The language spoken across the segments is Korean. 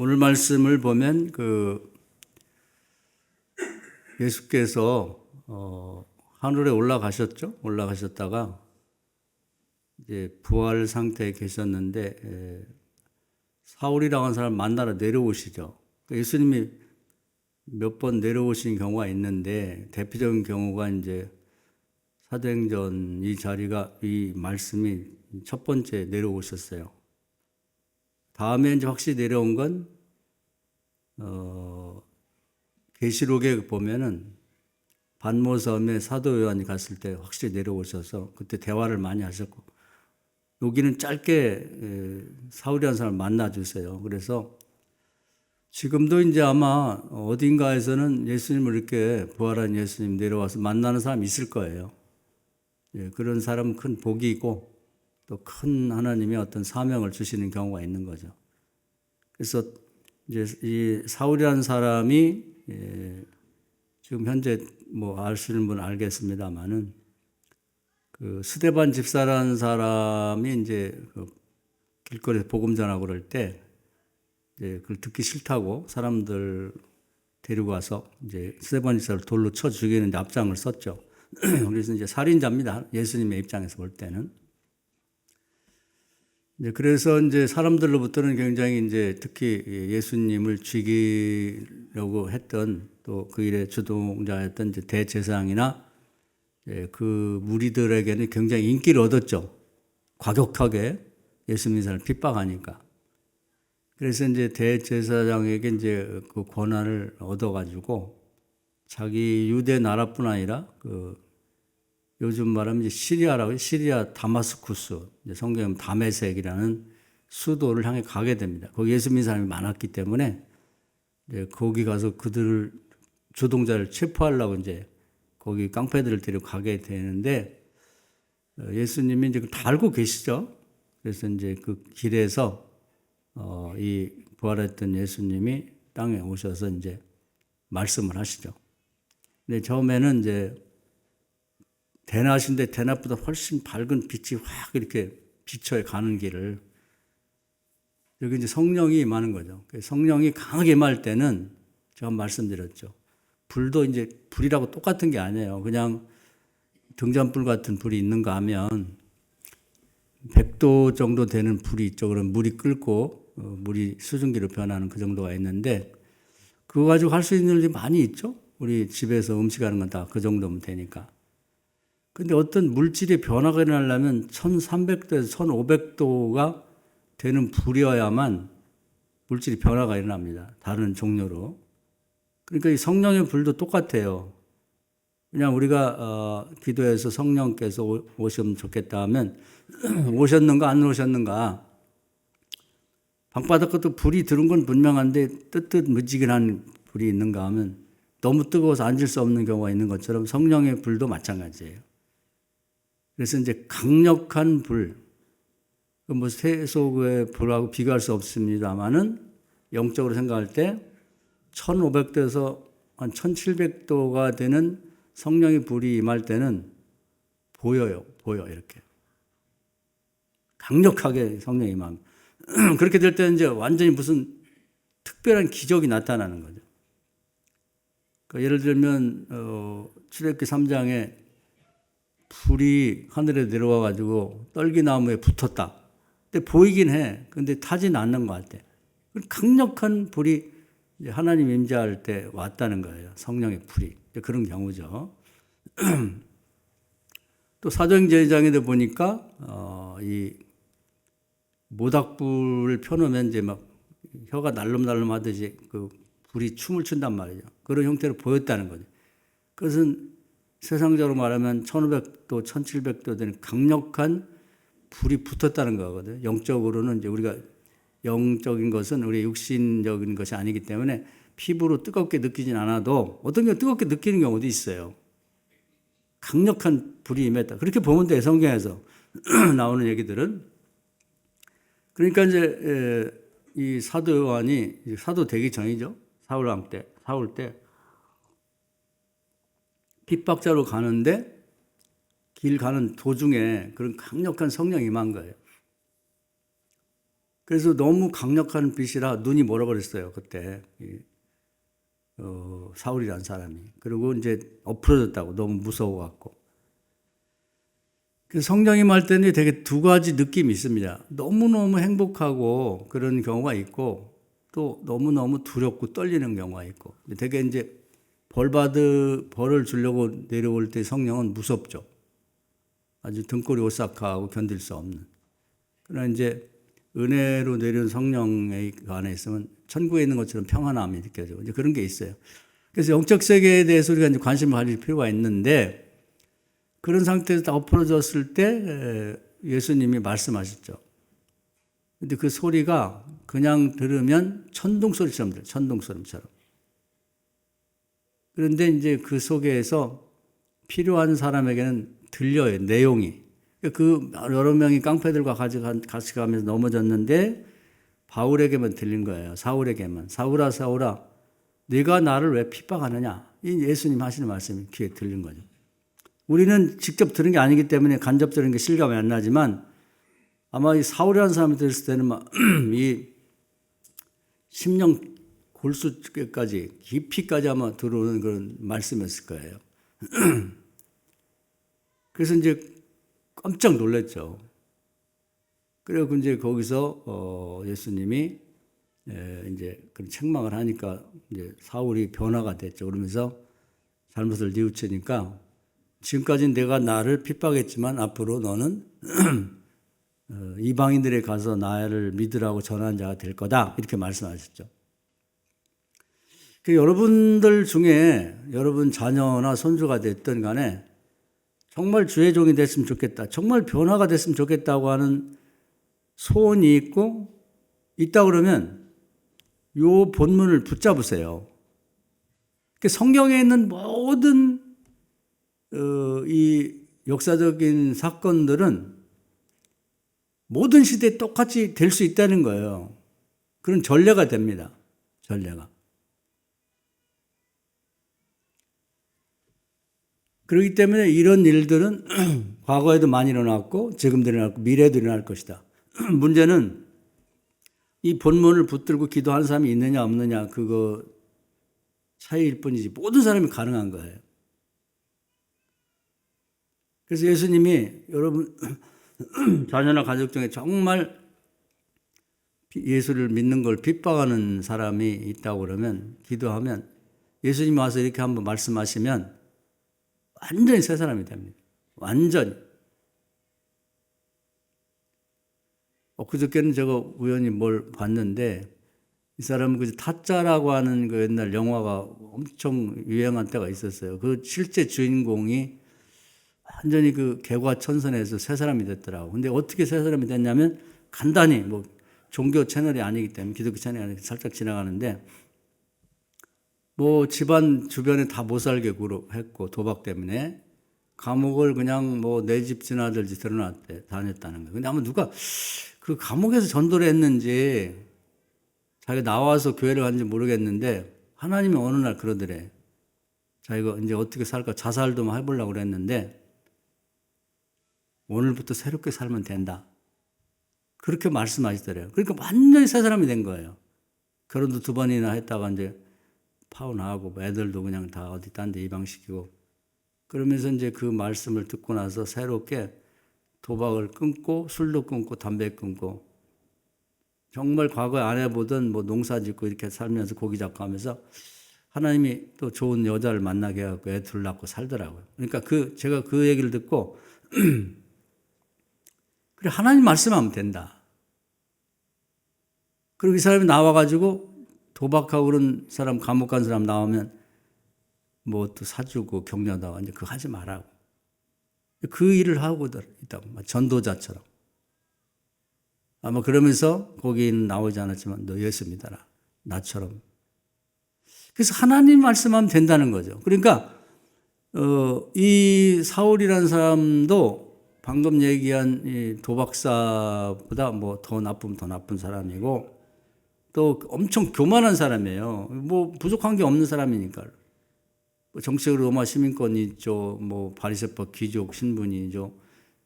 오늘 말씀을 보면 예수께서 하늘에 올라가셨죠. 올라가셨다가 이제 부활 상태에 계셨는데 사울이라고 하는 사람 만나러 내려오시죠. 예수님이 몇 번 내려오신 경우가 있는데 대표적인 경우가 이제 사도행전 이 말씀이 첫 번째 내려오셨어요. 다음에 이제 확실히 내려온 건 계시록에 보면은 반모섬에 사도 요한이 갔을 때 확실히 내려오셔서 그때 대화를 많이 하셨고, 여기는 짧게 사울이라는 사람을 만나 주세요. 그래서 지금도 이제 아마 어딘가에서는 예수님을 이렇게 부활한 예수님 내려와서 만나는 사람이 있을 거예요. 그런 사람은 큰 복이고 또 큰 하나님의 어떤 사명을 주시는 경우가 있는 거죠. 그래서 이제 이 사울이라는 사람이 지금 현재 뭐 아시는 분 알겠습니다만은 그 스데반 집사라는 사람이 이제 길거리에서 복음 전하고 그럴 때 이제 그걸 듣기 싫다고 사람들 데리고 와서 이제 스데반 집사를 돌로 쳐 죽이는 앞장을 섰죠. 그래서 이제 살인자입니다. 예수님의 입장에서 볼 때는. 그래서 이제 사람들로부터는 굉장히 이제 특히 예수님을 죽이려고 했던 또 그 일의 주동자였던 이제 대제사장이나 그 무리들에게는 굉장히 인기를 얻었죠. 과격하게 예수님을 핍박하니까. 그래서 이제 대제사장에게 이제 그 권한을 얻어가지고 자기 유대 나라뿐 아니라 요즘 말하면 이제 시리아 다마스쿠스, 성경에 다메섹이라는 수도를 향해 가게 됩니다. 거기 예수 믿는 사람이 많았기 때문에 이제 거기 가서 그들을 주동자를 체포하려고 이제 거기 깡패들을 데리고 가게 되는데 예수님이 이제 다 알고 계시죠. 그래서 이제 그 길에서 이 부활했던 예수님이 땅에 오셔서 이제 말씀을 하시죠. 근데 처음에는 이제 대낮인데 대낮보다 훨씬 밝은 빛이 확 이렇게 비춰 가는 길을, 여기 이제 성령이 임하는 거죠. 성령이 강하게 임할 때는 제가 말씀드렸죠. 불도 이제 불이라고 똑같은 게 아니에요. 그냥 등잔불 같은 불이 있는가 하면 100도 정도 되는 불이 있죠. 그럼 물이 끓고 물이 수증기로 변하는 그 정도가 있는데 그거 가지고 할 수 있는 일이 많이 있죠. 우리 집에서 음식하는 건 다 그 정도면 되니까. 근데 어떤 물질의 변화가 일어나려면 1300도에서 1500도가 되는 불이어야만 물질이 변화가 일어납니다. 다른 종류로. 그러니까 이 성령의 불도 똑같아요. 그냥 우리가 기도해서 성령께서 오시면 좋겠다 하면 오셨는가 안 오셨는가. 방바닥 것도 불이 들은 건 분명한데 뜨뜻무지근한 불이 있는가 하면 너무 뜨거워서 앉을 수 없는 경우가 있는 것처럼 성령의 불도 마찬가지예요. 그래서 이제 강력한 불, 뭐 세속의 불하고 비교할 수 없습니다만은 영적으로 생각할 때 1500도에서 한 1700도가 되는 성령의 불이 임할 때는 보여 이렇게 강력하게 성령이 임합니다. 그렇게 될 때는 이제 완전히 무슨 특별한 기적이 나타나는 거죠. 그러니까 예를 들면 출애굽기 3장에 불이 하늘에 내려와 가지고 떨기나무에 붙었다. 근데 보이긴 해. 근데 타진 않는 것 같아. 강력한 불이 하나님 임재할 때 왔다는 거예요. 성령의 불이. 그런 경우죠. 또 사도행전 2장에도 보니까 이 모닥불을 펴놓으면 이제 막 혀가 날름날름 하듯이 그 불이 춤을 춘단 말이죠. 그런 형태로 보였다는 거죠. 그것은 세상적으로 말하면 1500도, 1700도 되는 강력한 불이 붙었다는 거거든요. 영적으로는 이제 우리가 영적인 것은 우리 육신적인 것이 아니기 때문에 피부로 뜨겁게 느끼진 않아도 어떤 경우 뜨겁게 느끼는 경우도 있어요. 강력한 불이 임했다. 그렇게 보면 돼요. 성경에서 나오는 얘기들은. 그러니까 이제 이 사도 요한이 사도 되기 전이죠. 사울 때 핍박자로 가는데 길 가는 도중에 그런 강력한 성령이 임한 거예요. 그래서 너무 강력한 빛이라 눈이 멀어버렸어요. 그때 사울이라는 사람이. 그리고 이제 엎어졌다고 너무 무서워갖고. 그래서 성령이 말 때는 되게 두 가지 느낌이 있습니다. 너무너무 행복하고 그런 경우가 있고 또 너무너무 두렵고 떨리는 경우가 있고. 되게 이제 벌을 주려고 내려올 때 성령은 무섭죠. 아주 등골이 오싹하고 견딜 수 없는. 그러나 이제 은혜로 내려온 성령에 안에 있으면 천국에 있는 것처럼 평안함이 느껴지고 이제 그런 게 있어요. 그래서 영적 세계에 대해서 우리가 이제 관심을 가질 필요가 있는데 그런 상태에서 다 엎어졌을 때 예수님이 말씀하셨죠. 근데 그 소리가 그냥 들으면 천둥소리처럼 들려요. 천둥소리처럼. 그런데 이제 그 속에서 필요한 사람에게는 들려요. 내용이. 그 여러 명이 깡패들과 같이 가면서 넘어졌는데 바울에게만 들린 거예요. 사울에게만. 사울아 사울아 네가 나를 왜 핍박하느냐. 이 예수님 하시는 말씀이 귀에 들린 거죠. 우리는 직접 들은 게 아니기 때문에 간접 들은 게 실감이 안 나지만 아마 이 사울이라는 사람이 들었을 때는 막 이 심령 골수까지 깊이까지 아마 들어오는 그런 말씀이었을 거예요. 그래서 이제 깜짝 놀랐죠. 그리고 이제 거기서 예수님이 이제 그런 책망을 하니까 이제 사울이 변화가 됐죠. 그러면서 잘못을 뉘우치니까 지금까지 내가 나를 핍박했지만 앞으로 너는 이방인들에 가서 나를 믿으라고 전하는 자가 될 거다. 이렇게 말씀하셨죠. 여러분들 중에 여러분 자녀나 손주가 됐든 간에 정말 주의 종이 됐으면 좋겠다. 정말 변화가 됐으면 좋겠다고 하는 소원이 있다 그러면 요 본문을 붙잡으세요. 성경에 있는 모든 이 역사적인 사건들은 모든 시대에 똑같이 될 수 있다는 거예요. 그런 전례가 됩니다. 전례가. 그렇기 때문에 이런 일들은 과거에도 많이 일어났고 지금도 일어났고 미래에도 일어날 것이다. 문제는 이 본문을 붙들고 기도하는 사람이 있느냐 없느냐 그거 차이일 뿐이지 모든 사람이 가능한 거예요. 그래서 예수님이 여러분 자녀나 가족 중에 정말 예수를 믿는 걸 핍박하는 사람이 있다고 그러면 기도하면 예수님이 와서 이렇게 한번 말씀하시면 완전히 새 사람이 됩니다. 완전히. 그저께는 제가 우연히 뭘 봤는데 이 사람은 그 타짜라고 하는 그 옛날 영화가 엄청 유행한 때가 있었어요. 그 실제 주인공이 완전히 그 개과천선해서 새 사람이 됐더라고. 근데 어떻게 새 사람이 됐냐면 간단히 뭐 종교 채널이 아니기 때문에 기독교 채널이 아니기 때문에 살짝 지나가는데 뭐 집안 주변에 다 못 살게 했고 도박 때문에 감옥을 그냥 뭐 내 집 지나들지 다녔다는 거예요. 근데 아마 누가 그 감옥에서 전도를 했는지 자기가 나와서 교회를 갔는지 모르겠는데 하나님이 어느 날 그러더래. 자기가 이제 어떻게 살까 자살도 해보려고 그랬는데 오늘부터 새롭게 살면 된다. 그렇게 말씀하시더래요. 그러니까 완전히 새 사람이 된 거예요. 결혼도 2번이나 했다가 이제 파혼하고 애들도 그냥 다 어디 딴 데 입양시키고 그러면서 이제 그 말씀을 듣고 나서 새롭게 도박을 끊고 술도 끊고 담배 끊고 정말 과거에 안 해보던 뭐 농사 짓고 이렇게 살면서 고기 잡고 하면서 하나님이 또 좋은 여자를 만나게 해갖고 애 둘 낳고 살더라고요. 그러니까 제가 그 얘기를 듣고 그래 하나님 말씀하면 된다. 그리고 이 사람이 나와가지고 도박하고 그런 사람 감옥 간 사람 나오면 뭐 또 사주고 격려다가 이제 그거 하지 말라고. 그 일을 하고 있다고. 전도자처럼. 아마 그러면서 거기는 나오지 않았지만 너 예수 믿어라. 나처럼. 그래서 하나님 말씀하면 된다는 거죠. 그러니까 이 사울이라는 사람도 방금 얘기한 이 도박사보다 뭐 더 나쁜 사람이고 또 엄청 교만한 사람이에요. 뭐 부족한 게 없는 사람이니까. 정치적으로 로마 시민권이 있죠. 뭐 바리새파 귀족 신분이죠.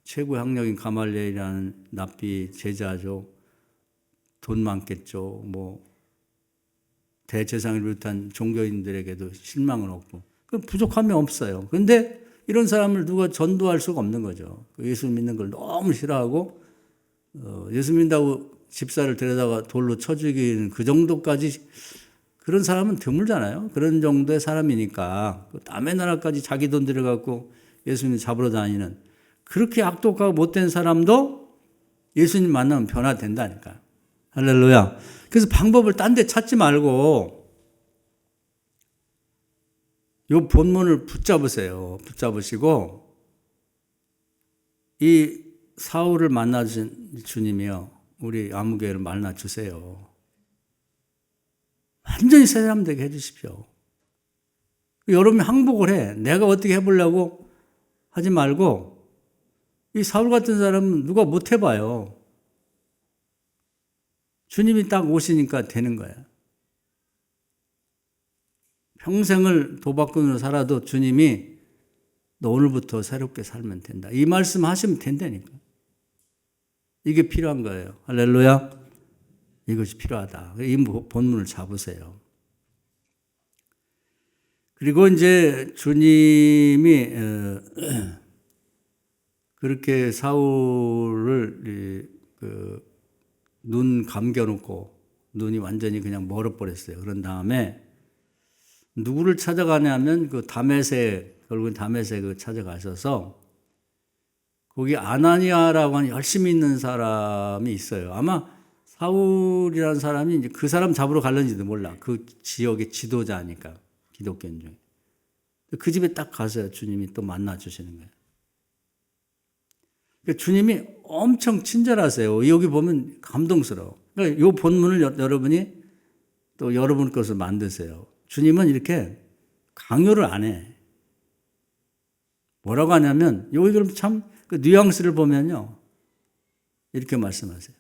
최고 학력인 가말리엘이라는 납비 제자죠. 돈 많겠죠. 뭐 대제사장을 비롯한 종교인들에게도 실망은 없고 그 부족함이 없어요. 그런데 이런 사람을 누가 전도할 수가 없는 거죠. 예수 믿는 걸 너무 싫어하고 예수 믿는다고 집사를 데려다가 돌로 쳐 죽이는 그 정도까지 그런 사람은 드물잖아요. 그런 정도의 사람이니까 남의 나라까지 자기 돈 들여갖고 예수님 잡으러 다니는 그렇게 악독하고 못된 사람도 예수님 만나면 변화된다니까. 할렐루야. 그래서 방법을 딴 데 찾지 말고 이 본문을 붙잡으세요. 붙잡으시고 이 사울을 만나주신 주님이요. 우리 아무개를 만나주세요. 완전히 새 사람 되게 해주십시오. 여러분이 항복을 해. 내가 어떻게 해보려고 하지 말고 이 사울 같은 사람은 누가 못 해봐요. 주님이 딱 오시니까 되는 거야. 평생을 도박꾼으로 살아도 주님이 너 오늘부터 새롭게 살면 된다. 이 말씀 하시면 된다니까. 이게 필요한 거예요. 할렐루야. 이것이 필요하다. 이 본문을 잡으세요. 그리고 이제 주님이 그렇게 사울을 눈 감겨놓고 눈이 완전히 그냥 멀어버렸어요. 그런 다음에 누구를 찾아가냐면 그 다메섹, 결국은 다메섹을 찾아가셔서 거기 아나니아라고 하는 열심히 있는 사람이 있어요. 아마 사울이라는 사람이 이제 그 사람 잡으러 갈는지도 몰라. 그 지역의 지도자니까, 기독교인 중에. 그 집에 딱 가서 주님이 또 만나 주시는 거예요. 그러니까 주님이 엄청 친절하세요. 여기 보면 감동스러워. 그러니까 이 본문을 여러분이 또 여러분 것을 만드세요. 주님은 이렇게 강요를 안 해. 뭐라고 하냐면, 여기 그럼 참 그 뉘앙스를 보면요. 이렇게 말씀하세요.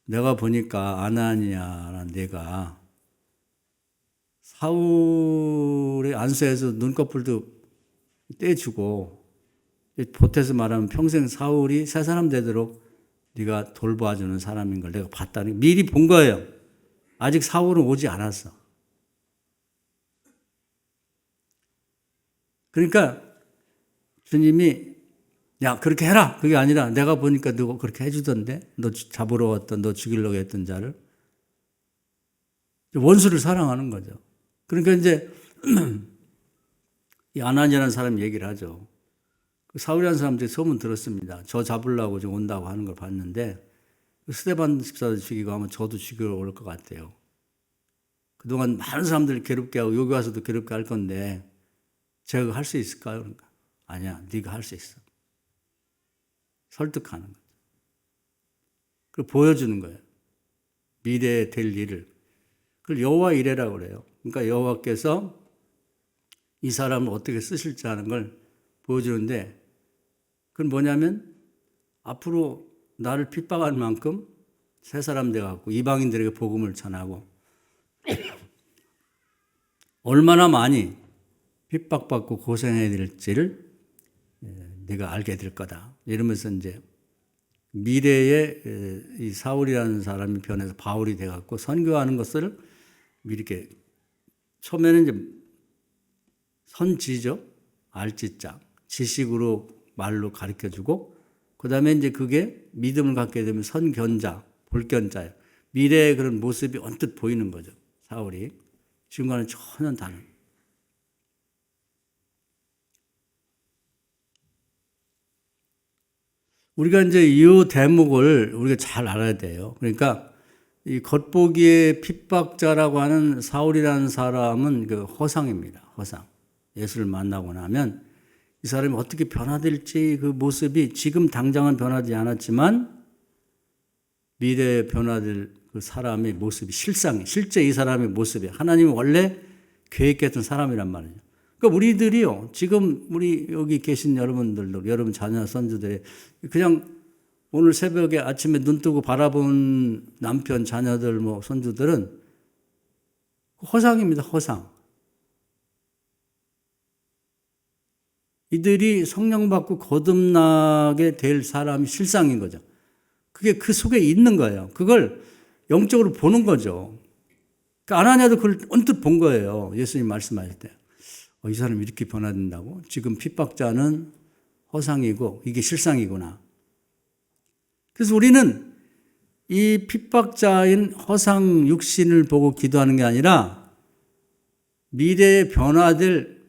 내가 보니까 아나니아라는 내가 사울의 안수에서 눈꺼풀도 떼주고 보태서 말하면 평생 사울이 새 사람 되도록 네가 돌봐주는 사람인 걸 내가 봤다는 미리 본 거예요. 아직 사울은 오지 않았어. 그러니까 주님이 야 그렇게 해라. 그게 아니라 내가 보니까 너 그렇게 해주던데 너 잡으러 왔던 너 죽이려고 했던 자를 원수를 사랑하는 거죠. 그러니까 이제 이 아나니아라는 사람이 얘기를 하죠. 그 사울이라는 사람들이 소문 들었습니다. 저 잡으려고 좀 온다고 하는 걸 봤는데 스데반 집사도 죽이고 하면 저도 죽이러 올 것 같아요. 그동안 많은 사람들 괴롭게 하고 여기 와서도 괴롭게 할 건데 제가 할 수 있을까요? 그러니까 아니야, 네가 할 수 있어. 설득하는 거죠. 그걸 보여주는 거예요. 미래에 될 일을. 그걸 여호와 이레라고 그래요. 그러니까 여호와께서 이 사람을 어떻게 쓰실지 하는 걸 보여주는데 그건 뭐냐면 앞으로 나를 핍박할 만큼 새 사람 돼갖고 이방인들에게 복음을 전하고 얼마나 많이 핍박받고 고생해야 될지를 네가 알게 될 거다. 이러면서 이제 미래에 이 사울이라는 사람이 변해서 바울이 돼갖고 선교하는 것을 이렇게 처음에는 이제 선지죠. 알지자. 지식으로 말로 가르쳐주고 그 다음에 이제 그게 믿음을 갖게 되면 선견자, 볼견자예요. 미래의 그런 모습이 언뜻 보이는 거죠. 사울이. 지금과는 전혀 다른. 우리가 이제 이 대목을 우리가 잘 알아야 돼요. 그러니까 이 겉보기에 핍박자라고 하는 사울이라는 사람은 그 허상입니다. 허상. 예수를 만나고 나면 이 사람이 어떻게 변화될지 그 모습이 지금 당장은 변하지 않았지만 미래에 변화될 그 사람의 모습이 실제 이 사람의 모습이 하나님이 원래 계획했던 사람이란 말이에요. 그러니까 우리들이요, 지금 우리 여기 계신 여러분들도, 여러분 자녀, 선주들이 그냥 오늘 새벽에 아침에 눈 뜨고 바라본 남편, 자녀들, 뭐, 손주들은 허상입니다, 허상. 이들이 성령 받고 거듭나게 될 사람이 실상인 거죠. 그게 그 속에 있는 거예요. 그걸 영적으로 보는 거죠. 그러니까 아나니아도 그걸 언뜻 본 거예요. 예수님 말씀하실 때. 이 사람이 이렇게 변화된다고? 지금 핍박자는 허상이고 이게 실상이구나. 그래서 우리는 이 핍박자인 허상 육신을 보고 기도하는 게 아니라 미래에 변화될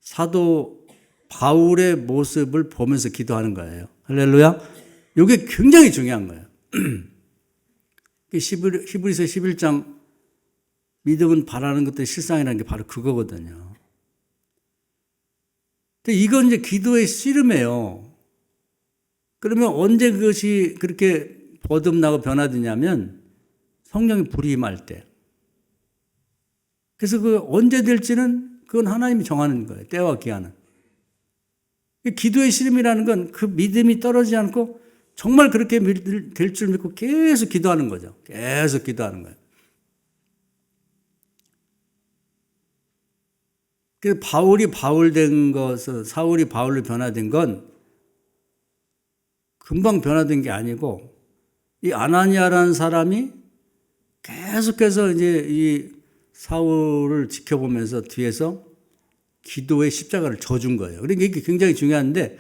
사도 바울의 모습을 보면서 기도하는 거예요. 할렐루야. 이게 굉장히 중요한 거예요. 히브리서 11장 믿음은 바라는 것들의 실상이라는 게 바로 그거거든요. 근데 이건 이제 기도의 씨름이에요. 그러면 언제 그것이 그렇게 거듭나고 변화되냐면 성령이 불이 임할 때. 그래서 그 언제 될지는 그건 하나님이 정하는 거예요. 때와 기한은. 기도의 씨름이라는 건 그 믿음이 떨어지지 않고 정말 그렇게 될 줄 믿고 계속 기도하는 거죠. 계속 기도하는 거예요. 그래서 바울이 바울 된 것은, 사울이 바울로 변화된 건 금방 변화된 게 아니고 이 아나니아라는 사람이 계속해서 이제 이 사울을 지켜보면서 뒤에서 기도의 십자가를 져준 거예요. 그러니까 이게 굉장히 중요한데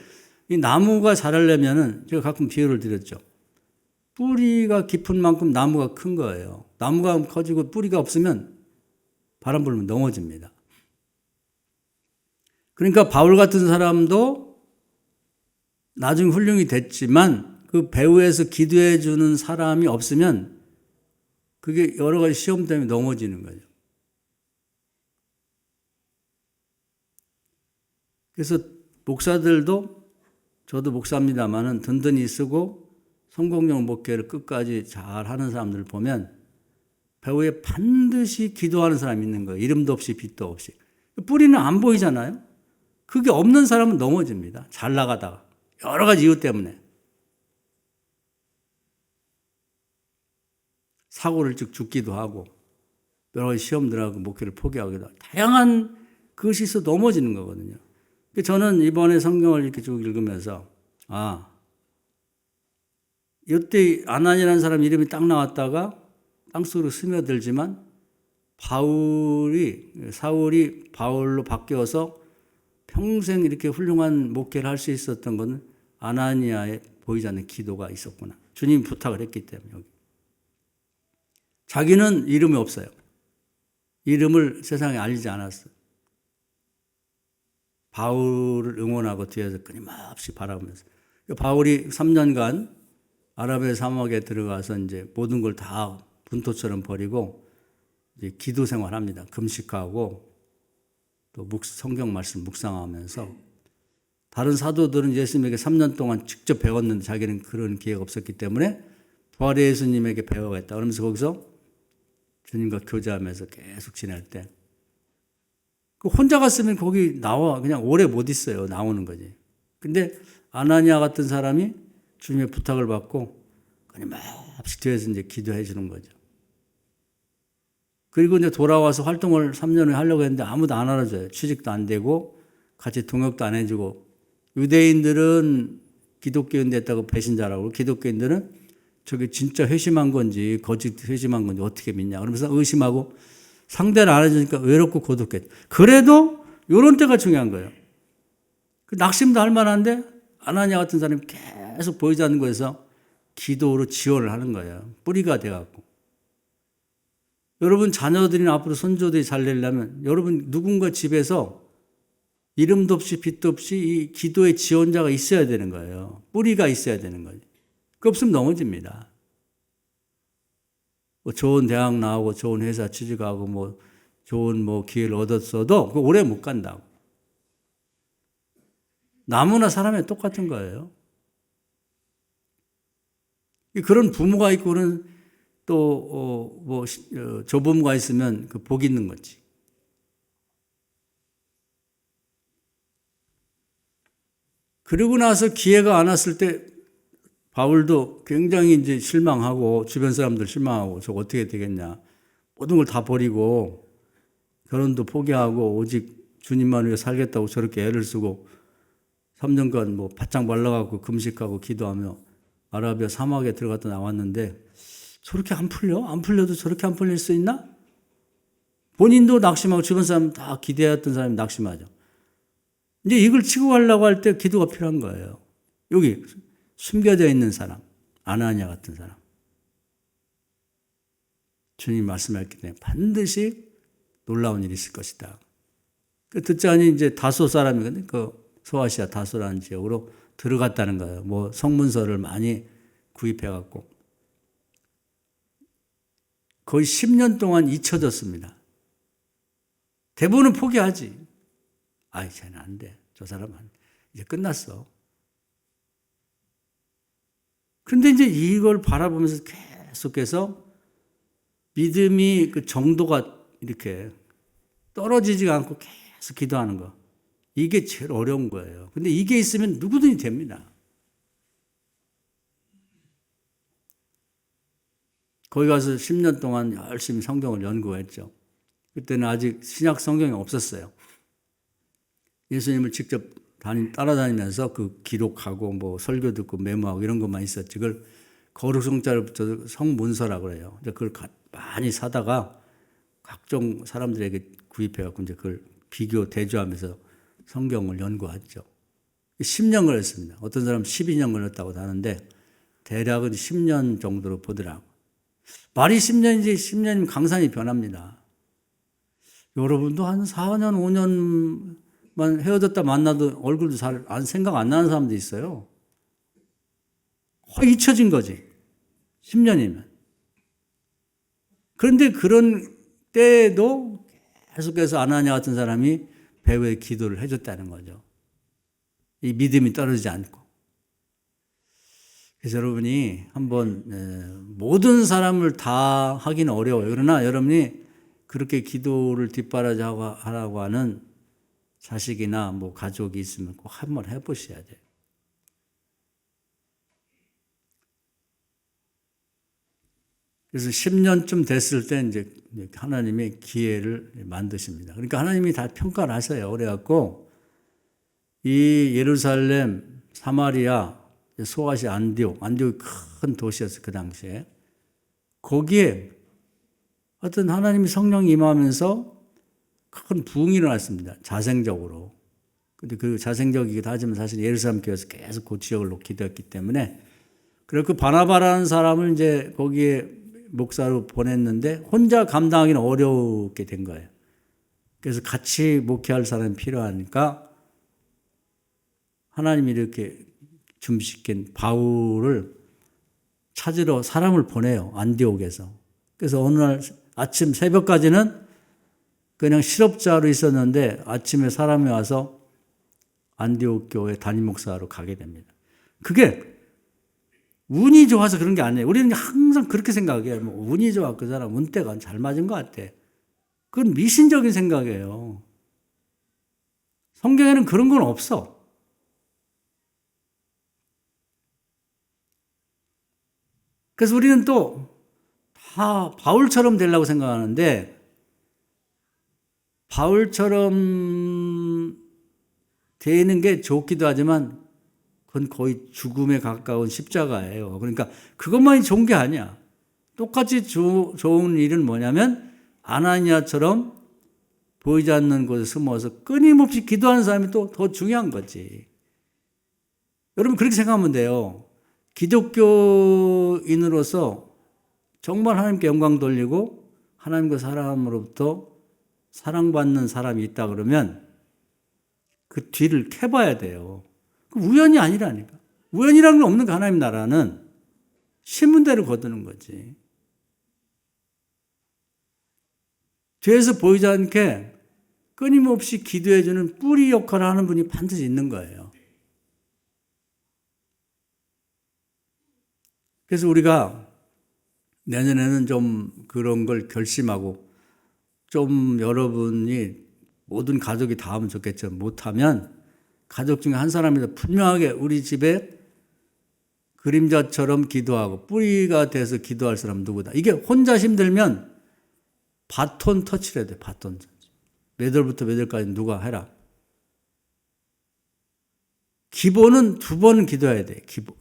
이 나무가 자라려면은 제가 가끔 비유를 드렸죠. 뿌리가 깊은 만큼 나무가 큰 거예요. 나무가 커지고 뿌리가 없으면 바람 불면 넘어집니다. 그러니까 바울 같은 사람도 나중에 훌륭히 됐지만 그 배후에서 기도해 주는 사람이 없으면 그게 여러 가지 시험 때문에 넘어지는 거죠. 그래서 목사들도 저도 목사입니다만은 든든히 쓰고 성공용 목회를 끝까지 잘 하는 사람들을 보면 배후에 반드시 기도하는 사람이 있는 거예요. 이름도 없이 빛도 없이. 뿌리는 안 보이잖아요. 그게 없는 사람은 넘어집니다. 잘 나가다가. 여러 가지 이유 때문에. 사고를 죽기도 하고 여러 가지 시험들하고 목회를 포기하기도 하고 다양한 그것이 있어 넘어지는 거거든요. 저는 이번에 성경을 이렇게 쭉 읽으면서 이때 아나니아라는 사람 이름이 딱 나왔다가 땅속으로 스며들지만 사울이 바울로 바뀌어서 평생 이렇게 훌륭한 목회를 할 수 있었던 것은 아나니아의 보이지 않는 기도가 있었구나. 주님이 부탁을 했기 때문에. 여기. 자기는 이름이 없어요. 이름을 세상에 알리지 않았어요. 바울을 응원하고 뒤에서 끊임없이 바라보면서. 바울이 3년간 아라비아 사막에 들어가서 이제 모든 걸 다 분토처럼 버리고 이제 기도 생활합니다. 금식하고 또 성경 말씀 묵상하면서 다른 사도들은 예수님에게 3년 동안 직접 배웠는데 자기는 그런 기회가 없었기 때문에 부활의 예수님에게 배워야겠다. 그러면서 거기서 주님과 교제하면서 계속 지낼 때 혼자 갔으면 거기 그냥 오래 못 있어요. 나오는 거지. 근데 아나니아 같은 사람이 주님의 부탁을 받고 끊임없이 뒤에서 이제 기도해 주는 거죠. 그리고 이제 돌아와서 활동을 3년 후에 하려고 했는데 아무도 안 알아줘요. 취직도 안 되고 같이 동역도 안 해주고 유대인들은 기독교인 됐다고 배신자라고 기독교인들은 저게 진짜 회심한 건지 거짓 회심한 건지 어떻게 믿냐 그러면서 의심하고 상대를 안 해주니까 외롭고 고독했죠. 그래도 이런 때가 중요한 거예요. 낙심도 할 만한데 아나니아 같은 사람이 계속 보이지 않는 곳에서 기도로 지원을 하는 거예요. 뿌리가 돼갖고. 여러분 자녀들이나 앞으로 손주들이 잘 되려면 여러분 누군가 집에서 이름도 없이 빛도 없이 이 기도의 지원자가 있어야 되는 거예요. 뿌리가 있어야 되는 거예요. 그 없으면 넘어집니다. 뭐 좋은 대학 나오고 좋은 회사 취직하고 뭐 좋은 기회를 얻었어도 그 오래 못 간다고. 나무나 사람이 똑같은 거예요. 그런 부모가 있고 그런 또 조부모가 있으면 그 복 있는 거지. 그러고 나서 기회가 안 왔을 때 바울도 굉장히 이제 실망하고 주변 사람들 실망하고 저거 어떻게 되겠냐. 모든 걸 다 버리고 결혼도 포기하고 오직 주님만 위해 살겠다고 저렇게 애를 쓰고 3년간 바짝 말라가고 금식하고 기도하며 아라비아 사막에 들어갔다 나왔는데 저렇게 안 풀려? 안 풀려도 저렇게 안 풀릴 수 있나? 본인도 낙심하고 주변 사람 다 기대했던 사람이 낙심하죠. 이제 이걸 치고 가려고 할 때 기도가 필요한 거예요. 여기 숨겨져 있는 사람, 아나니아 같은 사람. 주님 말씀하셨기 때문에 반드시 놀라운 일이 있을 것이다. 듣자니 이제 다소 사람이거든요. 그 소아시아 다소라는 지역으로 들어갔다는 거예요. 뭐 성문서를 많이 구입해갖고. 거의 10년 동안 잊혀졌습니다. 대부분은 포기하지. 아이, 쟤는 안 돼. 저 사람은 이제 끝났어. 그런데 이제 이걸 바라보면서 계속해서 믿음이 그 정도가 이렇게 떨어지지가 않고 계속 기도하는 거. 이게 제일 어려운 거예요. 근데 이게 있으면 누구든지 됩니다. 거기 가서 10년 동안 열심히 성경을 연구했죠. 그때는 아직 신약 성경이 없었어요. 예수님을 직접 따라다니면서 그 기록하고 뭐 설교 듣고 메모하고 이런 것만 있었지. 그걸 거룩성자를 붙여서 성문서라고 그래요. 그걸 많이 사다가 각종 사람들에게 구입해갖고 이제 그걸 비교, 대조하면서 성경을 연구했죠. 10년 걸렸습니다. 어떤 사람은 12년 걸렸다고 하는데 대략은 10년 정도로 보더라고. 말이 10년인지 10년이면 강산이 변합니다. 여러분도 한 4년, 5년만 헤어졌다 만나도 얼굴도 잘 생각 안 나는 사람도 있어요. 거의 잊혀진 거지. 10년이면. 그런데 그런 때에도 계속해서 아나니아 같은 사람이 배후에 기도를 해줬다는 거죠. 이 믿음이 떨어지지 않고. 그래서 여러분이 한번 모든 사람을 다 하기는 어려워요. 그러나 여러분이 그렇게 기도를 뒷바라지하라고 하는 자식이나 뭐 가족이 있으면 꼭 한번 해보셔야 돼요. 그래서 10년쯤 됐을 때 이제 하나님의 기회를 만드십니다. 그러니까 하나님이 다 평가를 하셔요. 그래갖고 이 예루살렘, 사마리아, 소아시아, 안디옥이 큰 도시였어요. 그 당시에. 거기에 어떤 하나님이 성령이 임하면서 큰 부흥이 일어났습니다. 자생적으로. 근데 그 자생적이기도 하지만 사실 예루살렘 교회에서 계속 그 지역을 놓기도 기도했기 때문에 그리고 그 바나바라는 사람을 이제 거기에 목사로 보냈는데 혼자 감당하기는 어렵게 된 거예요. 그래서 같이 목회할 사람이 필요하니까 하나님이 이렇게 준비시킨 바울을 찾으러 사람을 보내요. 안디옥에서. 그래서 어느 날 아침 새벽까지는 그냥 실업자로 있었는데 아침에 사람이 와서 안디옥 교회 담임 목사로 가게 됩니다. 그게 운이 좋아서 그런 게 아니에요. 우리는 항상 그렇게 생각해요. 뭐 운이 좋아, 그 사람 운때가 잘 맞은 것 같아. 그건 미신적인 생각이에요. 성경에는 그런 건 없어. 그래서 우리는 또 다 바울처럼 되려고 생각하는데 바울처럼 되는 게 좋기도 하지만 그건 거의 죽음에 가까운 십자가예요. 그러니까 그것만이 좋은 게 아니야. 똑같이 좋은 일은 뭐냐면 아나니아처럼 보이지 않는 곳에 숨어서 끊임없이 기도하는 사람이 또 더 중요한 거지. 여러분 그렇게 생각하면 돼요. 기독교인으로서 정말 하나님께 영광 돌리고 하나님과 사람으로부터 사랑받는 사람이 있다 그러면 그 뒤를 캐봐야 돼요. 우연이 아니라니까. 우연이라는 건 없는 거. 하나님 나라는 신문대로 거두는 거지. 뒤에서 보이지 않게 끊임없이 기도해주는 뿌리 역할을 하는 분이 반드시 있는 거예요. 그래서 우리가 내년에는 좀 그런 걸 결심하고 좀 여러분이 모든 가족이 다 하면 좋겠죠. 못하면 가족 중에 한 사람이라도 분명하게 우리 집에 그림자처럼 기도하고 뿌리가 돼서 기도할 사람은 누구다. 이게 혼자 힘들면 바톤 터치를 해야 돼. 바톤 터치. 몇 월부터 몇 월까지 누가 해라. 기본은 2번은 기도해야 돼. 기본.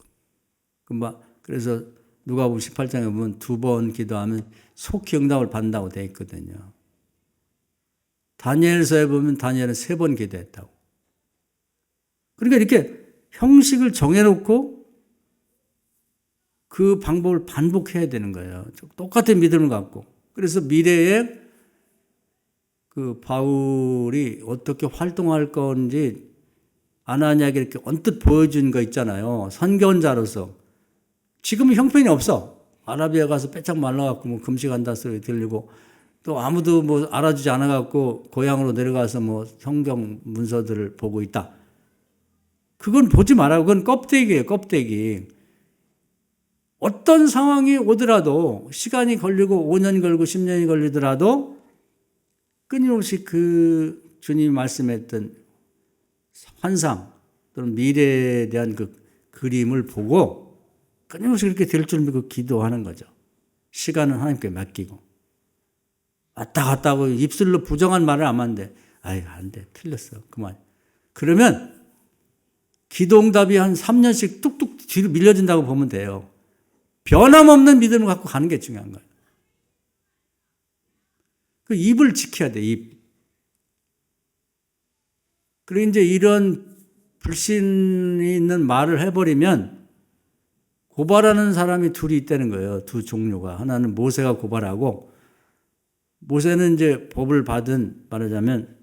그래서 누가복음 18장에 보면 2번 기도하면 속히 응답을 받는다고 되어 있거든요. 다니엘서에 보면 다니엘은 3번 기도했다고. 그러니까 이렇게 형식을 정해놓고 그 방법을 반복해야 되는 거예요. 똑같은 믿음을 갖고. 그래서 미래에 그 바울이 어떻게 활동할 건지 아나니아에게 이렇게 언뜻 보여준 거 있잖아요. 선견자로서. 지금은 형편이 없어. 아라비아 가서 빼짝 말라갖고 뭐 금식한다 소리 들리고 또 아무도 뭐 알아주지 않아갖고 고향으로 내려가서 뭐 성경 문서들을 보고 있다. 그건 보지 말라고. 그건 껍데기예요, 껍데기. 어떤 상황이 오더라도 시간이 걸리고 5년 걸리고 10년이 걸리더라도 끊임없이 그 주님이 말씀했던 환상 또는 미래에 대한 그 그림을 보고 끊임없이 그렇게 될 줄 믿고 기도하는 거죠. 시간은 하나님께 맡기고. 왔다 갔다 하고 입술로 부정한 말을 하면 안 돼. 아이, 안 돼. 틀렸어. 그만. 그러면 기도응답이 한 3년씩 뚝뚝 뒤로 밀려진다고 보면 돼요. 변함없는 믿음을 갖고 가는 게 중요한 거예요. 그 입을 지켜야 돼, 입. 그리고 이제 이런 불신이 있는 말을 해버리면 고발하는 사람이 둘이 있다는 거예요. 두 종류가. 하나는 모세가 고발하고, 모세는 이제 법을 받은, 말하자면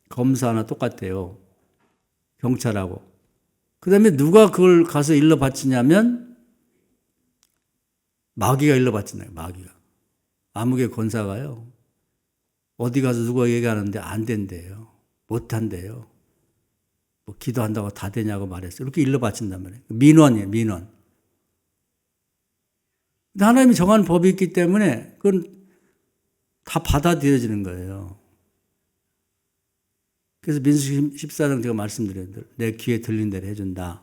검사나 똑같아요. 경찰하고. 그 다음에 누가 그걸 가서 일러 바치냐면 마귀가 일러 바친다요. 마귀가. 암흑의 권사가요. 어디 가서 누가 얘기하는데 안 된대요. 못 한대요. 뭐 기도한다고 다 되냐고 말했어요. 이렇게 일러 바친단 말이에요. 민원이에요, 민원. 근데 하나님이 정한 법이 있기 때문에 그건 다 받아들여지는 거예요. 그래서 민수기 14장 제가 말씀드린 대로 내 귀에 들린 대로 해준다.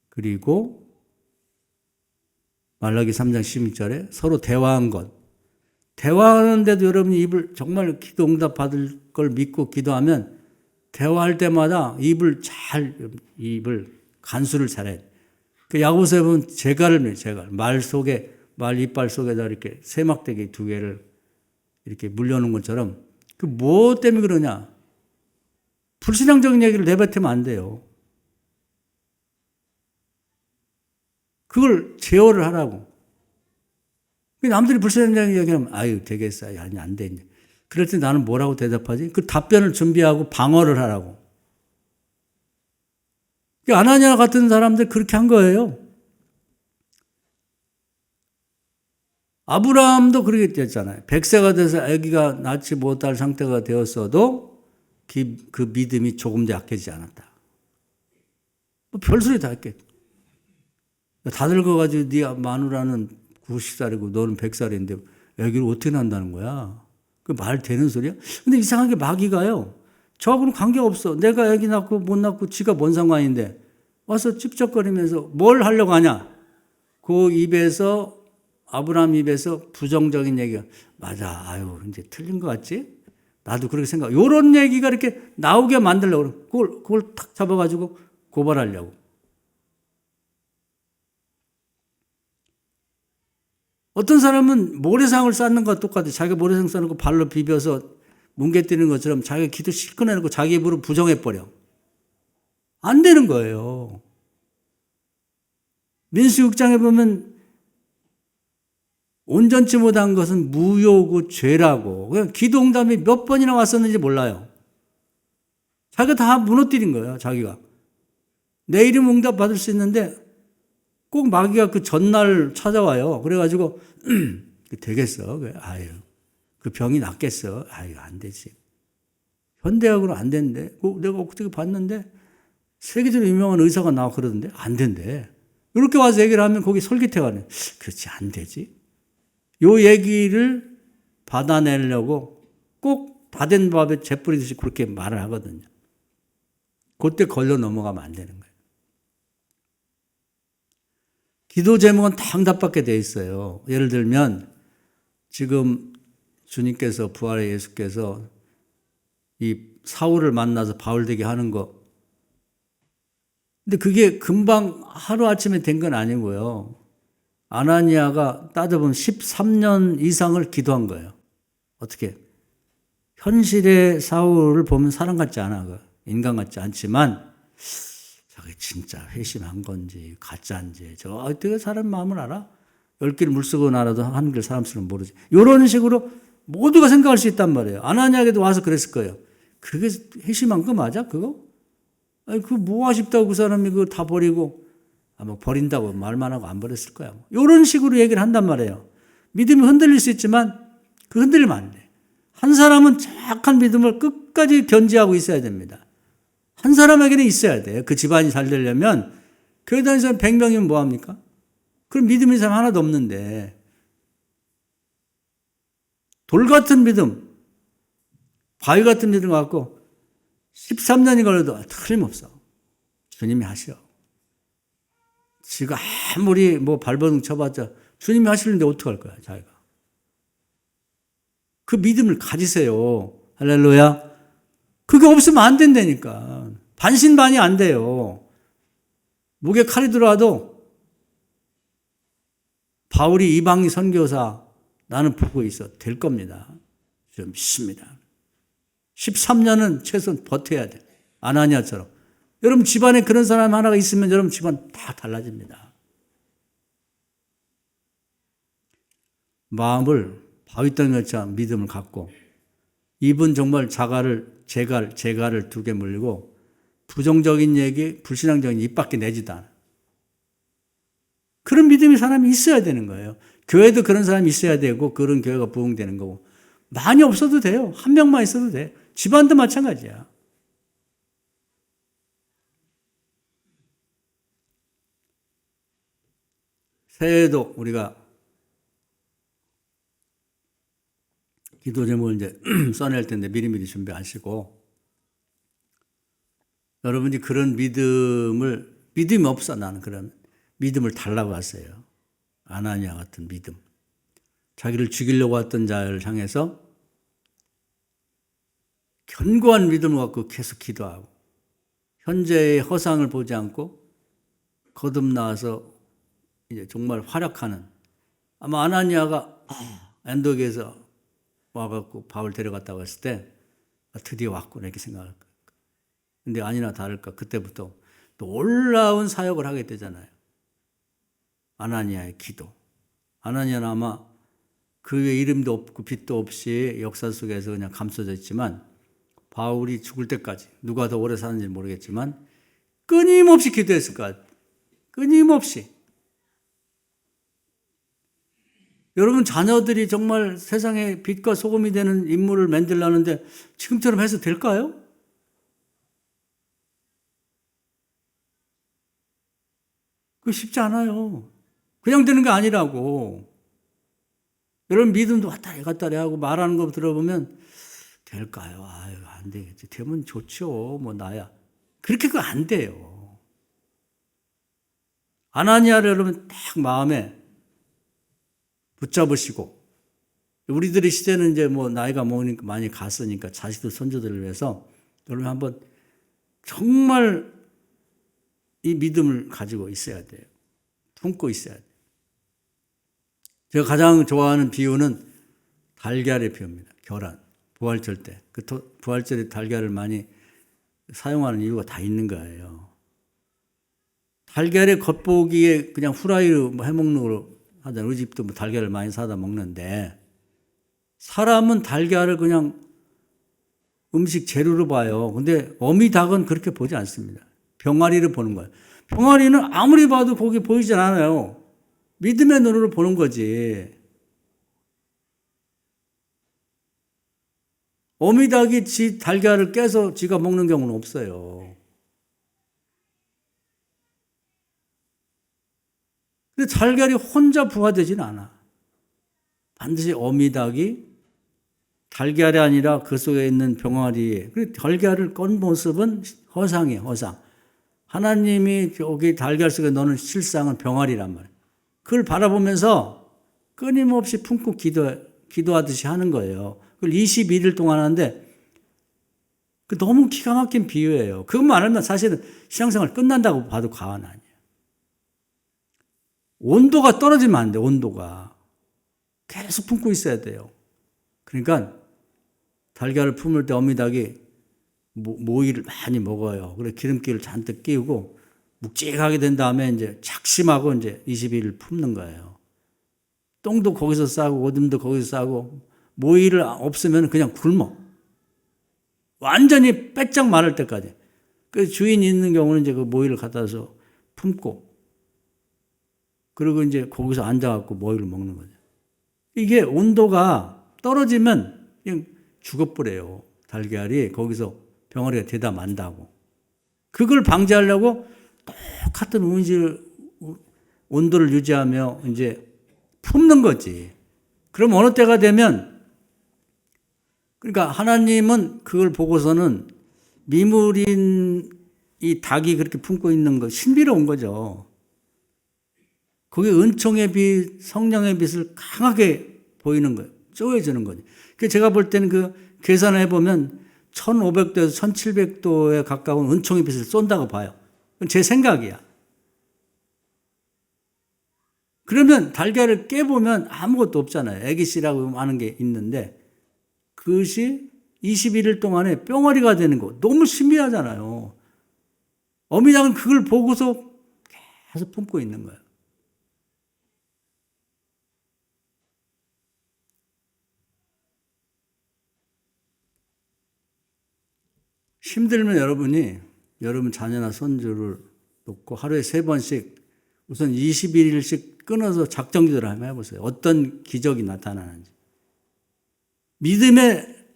그리고 말라기 3장 16절에 서로 대화한 것. 대화하는데도 여러분이 입을 정말 기도 응답 받을 걸 믿고 기도하면 대화할 때마다 입을 간수를 잘해. 그 야고보서에 보면 제갈. 말 이빨 속에다 이렇게 세막대기 2개를 이렇게 물려놓은 것처럼 그 뭐 때문에 그러냐? 불신앙적인 얘기를 내뱉으면 안 돼요. 그걸 제어를 하라고. 남들이 불신앙적인 얘기하면 아유 되겠어. 아니 안 돼. 그럴 때 나는 뭐라고 대답하지? 그 답변을 준비하고 방어를 하라고. 아나니아 같은 사람들 그렇게 한 거예요. 아브라함도 그렇게 됐잖아요. 100세가 돼서 아기가 낳지 못할 상태가 되었어도 그 믿음이 조금도 약해지지 않았다. 뭐 별소리 다 했겠죠. 다 늙어가지고 네 마누라는 90살이고 너는 100살인데 아기를 어떻게 낳는다는 거야? 그 말 되는 소리야? 근데 이상하게 마귀가요. 저하고는 관계없어. 내가 아기 낳고 못 낳고 지가 뭔 상관인데 와서 찝쩍거리면서 뭘 하려고 하냐? 그 입에서 아브라함 입에서 부정적인 얘기가 맞아. 아유 이제 틀린 것 같지? 나도 그렇게 생각. 이런 얘기가 이렇게 나오게 만들려고 그걸 탁 잡아가지고 고발하려고. 어떤 사람은 모래상을 쌓는 것과 똑같아. 자기가 모래상 쌓는 발로 비벼서 뭉개뜨리는 것처럼 자기가 기도 실컷 해놓고 자기 입으로 부정해버려. 안 되는 거예요. 민수기 6장에 보면 온전치 못한 것은 무효고 죄라고. 그냥 기도 응답이 몇 번이나 왔었는지 몰라요. 자기가 다 무너뜨린 거예요. 자기가. 내 이름 응답 받을 수 있는데 꼭 마귀가 그 전날 찾아와요. 그래가지고 되겠어. 아유, 그 병이 낫겠어. 아유, 안 되지. 현대학으로 안 된대. 내가 어떻게 봤는데 세계적으로 유명한 의사가 나와 그러던데 안 된대. 이렇게 와서 얘기를 하면 거기 솔깃해가 네. 그렇지, 안 되지. 요 얘기를 받아내려고 꼭 다 된 밥에 재 뿌리듯이 그렇게 말을 하거든요. 그때 걸려 넘어가면 안 되는 거예요. 기도 제목은 다 응답받게 돼 있어요. 예를 들면 지금 주님께서 부활의 예수께서 이 사울을 만나서 바울 되게 하는 거. 근데 그게 금방 하루아침에 된 건 아니고요. 아나니아가 따져보면 13년 이상을 기도한 거예요. 어떻게? 현실의 사울을 보면 사람 같지 않아. 인간 같지 않지만 저게 진짜 회심한 건지 가짜인지 저 어떻게 사람 마음을 알아? 10길 물쓰고 날아도 한 길 사람 수는 모르지. 이런 식으로 모두가 생각할 수 있단 말이에요. 아나니아에게도 와서 그랬을 거예요. 그게 회심한 거 맞아? 그거? 아니, 그거 뭐 아쉽다고 그 사람이 그거 다 버리고 아마 버린다고 말만 하고 안 버렸을 거야. 이런 식으로 얘기를 한단 말이에요. 믿음이 흔들릴 수 있지만 그 흔들리면 안 돼. 한 사람은 정확한 믿음을 끝까지 견지하고 있어야 됩니다. 한 사람에게는 있어야 돼요. 그 집안이 잘 되려면 교회 다니는 사람 100명이면 뭐합니까? 그럼 믿음 있는 사람 하나도 없는데 돌 같은 믿음, 바위 같은 믿음 갖고 13년이 걸려도 틀림없어. 주님이 하셔. 지가 아무리 뭐 발버둥 쳐봤자 주님이 하시는데 어떡할 거야, 자기가. 그 믿음을 가지세요. 할렐루야. 그게 없으면 안 된다니까. 반신반의 안 돼요. 목에 칼이 들어와도 바울이 이방인 선교사 나는 보고 있어. 될 겁니다. 좀 믿습니다. 13년은 최소한 버텨야 돼. 아나니아처럼. 여러분 집안에 그런 사람 하나가 있으면 여러분 집안 다 달라집니다. 마음을 바위덩이처럼 믿음을 갖고 입은 정말 재갈을 두 개 물리고 부정적인 얘기, 불신앙적인 입 밖에 내지도 않아. 그런 믿음의 사람이 있어야 되는 거예요. 교회도 그런 사람이 있어야 되고 그런 교회가 부흥되는 거고 많이 없어도 돼요. 한 명만 있어도 돼. 집안도 마찬가지야. 새해에도 우리가 기도 제목을 이제 써낼 텐데 미리미리 준비하시고 여러분이 그런 믿음이 없어 나는 그런 믿음을 달라고 하세요. 아나니아 같은 믿음. 자기를 죽이려고 했던 자를 향해서 견고한 믿음을 갖고 계속 기도하고 현재의 허상을 보지 않고 거듭나와서 이제 정말 활약하는 아마 아나니아가 안독에서 와갖고 바울 데려갔다고 했을 때 드디어 왔구나 이렇게 생각할 거예요. 근데 아니나 다를까 그때부터 놀라운 사역을 하게 되잖아요. 아나니아의 기도. 아나니아는 아마 그 외에 이름도 없고 빛도 없이 역사 속에서 그냥 감춰져 있지만 바울이 죽을 때까지 누가 더 오래 사는지 모르겠지만 끊임없이 기도했을 것 같아요. 끊임없이. 여러분 자녀들이 정말 세상에 빛과 소금이 되는 인물을 만들려는데 지금처럼 해서 될까요? 그거 쉽지 않아요. 그냥 되는 게 아니라고. 여러분 믿음도 왔다리 갔다리 하고 말하는 거 들어보면 될까요? 아유 안 되겠지. 되면 좋죠. 뭐 나야. 그렇게 그거 안 돼요. 아나니아를 여러분 딱 마음에 붙잡으시고 우리들의 시대는 이제 뭐 나이가 먹으니까 많이 갔으니까 자식들 손주들을 위해서 여러분 한번 정말 이 믿음을 가지고 있어야 돼요. 품고 있어야 돼요. 제가 가장 좋아하는 비유는 달걀의 비유입니다. 계란, 부활절 때. 그 부활절에 달걀을 많이 사용하는 이유가 다 있는 거예요. 달걀의 겉보기에 그냥 후라이로 해먹는 걸로 하잖아요. 우리 집도 뭐 달걀을 많이 사다 먹는데 사람은 달걀을 그냥 음식 재료로 봐요. 근데 어미닭은 그렇게 보지 않습니다. 병아리를 보는 거예요. 병아리는 아무리 봐도 거기 보이진 않아요. 믿음의 눈으로 보는 거지. 어미닭이 지 달걀을 깨서 지가 먹는 경우는 없어요. 근데 달걀이 혼자 부화되지는 않아. 반드시 어미닭이 달걀이 아니라 그 속에 있는 병아리, 달걀을 건 모습은 허상이에요, 허상. 하나님이 여기 달걀 속에 넣는 실상은 병아리란 말이에요. 그걸 바라보면서 끊임없이 품고 기도하듯이 하는 거예요. 그걸 21일 동안 하는데 너무 기가 막힌 비유예요. 그것만 알면 사실은 신앙생활 끝난다고 봐도 과언 아니에요. 온도가 떨어지면 안 돼, 온도가. 계속 품고 있어야 돼요. 그러니까 달걀을 품을 때 어미닭이 모이를 많이 먹어요. 그래 기름기를 잔뜩 끼우고 묵직하게 된 다음에 이제 작심하고 이제 22일 품는 거예요. 똥도 거기서 싸고 오줌도 거기서 싸고 모이를 없으면 그냥 굶어. 완전히 빼짝 마를 때까지. 그 주인이 있는 경우는 이제 그 모이를 갖다서 품고 그리고 이제 거기서 앉아갖고 모이를 먹는 거죠. 이게 온도가 떨어지면 그냥 죽어버려요. 달걀이 거기서 병아리가 되다 만다고. 그걸 방지하려고 똑같은 온도를 유지하며 이제 품는 거지. 그럼 어느 때가 되면, 그러니까 하나님은 그걸 보고서는 미물인 이 닭이 그렇게 품고 있는 거 신비로운 거죠. 그게 은총의 빛, 성령의 빛을 강하게 보이는 거예요. 쪼여지는 거죠. 제가 볼 때는 그 계산해 보면 1500도에서 1700도에 가까운 은총의 빛을 쏜다고 봐요. 그건 제 생각이야. 그러면 달걀을 깨보면 아무것도 없잖아요. 애기씨라고 하는 게 있는데 그것이 21일 동안에 뿅어리가 되는 거 너무 신비하잖아요. 어미닭은 그걸 보고서 계속 품고 있는 거예요. 힘들면 여러분 자녀나 손주를 놓고 하루에 3번씩 우선 21일씩 끊어서 작정 기도를 한번 해보세요. 어떤 기적이 나타나는지. 믿음의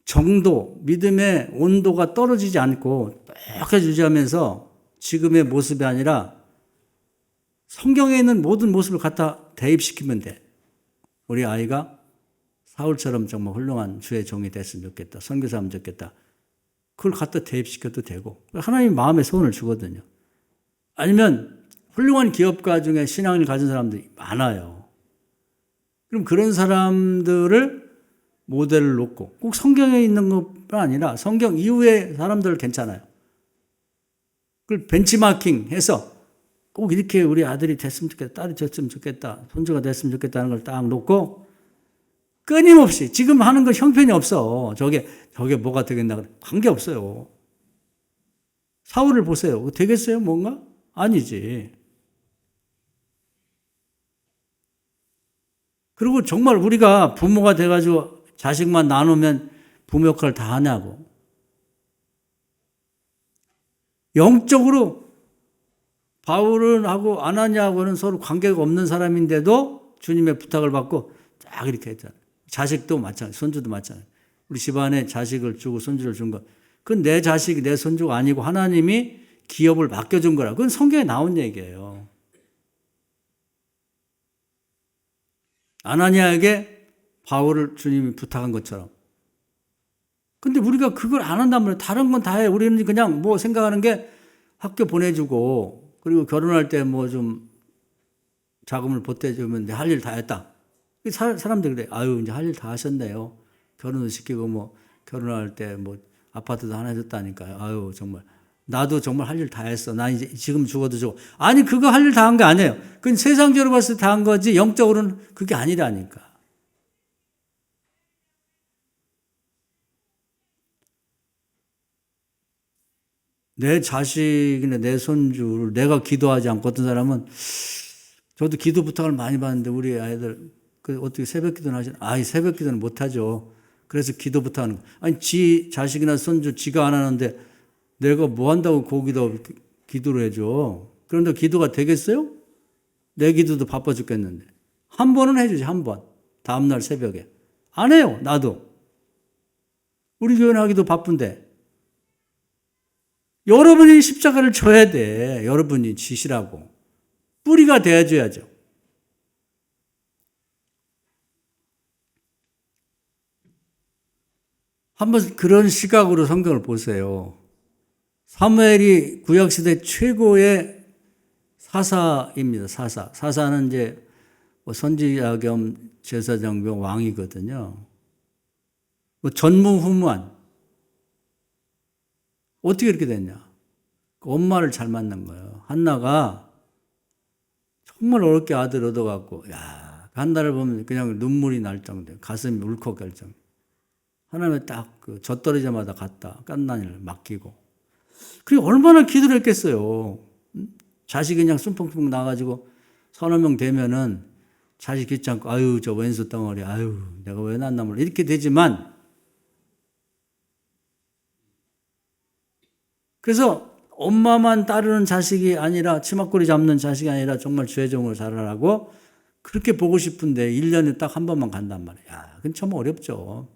정도, 믿음의 온도가 떨어지지 않고 똑같이 유지하면서 지금의 모습이 아니라 성경에 있는 모든 모습을 갖다 대입시키면 돼. 우리 아이가 사울처럼 정말 훌륭한 주의 종이 됐으면 좋겠다. 선교사하면 좋겠다. 그걸 갖다 대입시켜도 되고 하나님 마음에 소원을 주거든요. 아니면 훌륭한 기업가 중에 신앙을 가진 사람들이 많아요. 그럼 그런 사람들을 모델을 놓고 꼭 성경에 있는 것뿐 아니라 성경 이후의 사람들 괜찮아요. 그걸 벤치마킹해서 꼭 이렇게 우리 아들이 됐으면 좋겠다, 딸이 됐으면 좋겠다, 손주가 됐으면 좋겠다는 걸 딱 놓고 끊임없이 지금 하는 건 형편이 없어. 저게 뭐가 되겠나 관계없어요. 사울을 보세요. 되겠어요 뭔가? 아니지. 그리고 정말 우리가 부모가 돼가지고 자식만 나누면 부모 역할을 다 하냐고. 영적으로 바울은 하고 아나니아하고는 서로 관계가 없는 사람인데도 주님의 부탁을 받고 딱 이렇게 했잖아요. 자식도 마찬가지, 손주도 마찬가지. 우리 집안에 자식을 주고 손주를 준 것. 그건 내 자식이 내 손주가 아니고 하나님이 기업을 맡겨준 거라. 그건 성경에 나온 얘기예요. 아나니아에게 바울을 주님이 부탁한 것처럼. 근데 우리가 그걸 안 한다면 다른 건 다 해. 우리는 그냥 뭐 생각하는 게 학교 보내주고 그리고 결혼할 때 뭐 좀 자금을 보태주면 내 할 일 다 했다. 사람들이 그래. 아유, 이제 할 일 다 하셨네요. 결혼을 시키고 뭐 결혼할 때 뭐 아파트도 하나 해줬다니까요. 아유, 정말. 나도 정말 할 일 다 했어. 나 이제 지금 죽어도 죽어. 아니, 그거 할 일 다 한 게 아니에요. 그건 세상적으로 봤을 때 다 한 거지 영적으로는 그게 아니라니까. 내 자식이나 내 손주를 내가 기도하지 않고 어떤 사람은 저도 기도 부탁을 많이 받는데 우리 아이들 어떻게 새벽 기도는 하시나? 아이, 새벽 기도는 못 하죠. 그래서 기도 부탁하는 거. 아니, 지 자식이나 손주 지가 안 하는데 내가 뭐 한다고 거기다 기도를 해줘. 그런데 기도가 되겠어요? 내 기도도 바빠 죽겠는데. 한 번은 해주지, 한 번. 다음날 새벽에. 안 해요, 나도. 우리 교회는 하기도 바쁜데. 여러분이 십자가를 져야 돼. 여러분이 지시라고. 뿌리가 되어줘야죠. 한번 그런 시각으로 성경을 보세요. 사무엘이 구약시대 최고의 사사입니다. 사사는 이제 선지자 겸 제사장 겸 왕이거든요. 전무후무한. 어떻게 이렇게 됐냐? 엄마를 잘 만난 거예요. 한나가 정말 어렵게 아들 얻어갖고, 야, 한 달을 보면 그냥 눈물이 날 정도예요. 가슴이 울컥할 정도. 하나님의 딱 그 젖떨어지자마자 갔다. 깐난이를 맡기고. 그게 얼마나 기도를 했겠어요. 자식이 그냥 숨펑풍 나가지고 서너 명 되면은 자식 귀찮고, 아유, 저 왼수 덩어리, 아유, 내가 왜 낳나 몰라. 이렇게 되지만, 그래서 엄마만 따르는 자식이 아니라, 치맛거리 잡는 자식이 아니라 정말 죄종을 자라라고 그렇게 보고 싶은데 1년에 딱 한 번만 간단 말이야. 야, 그건 참 어렵죠.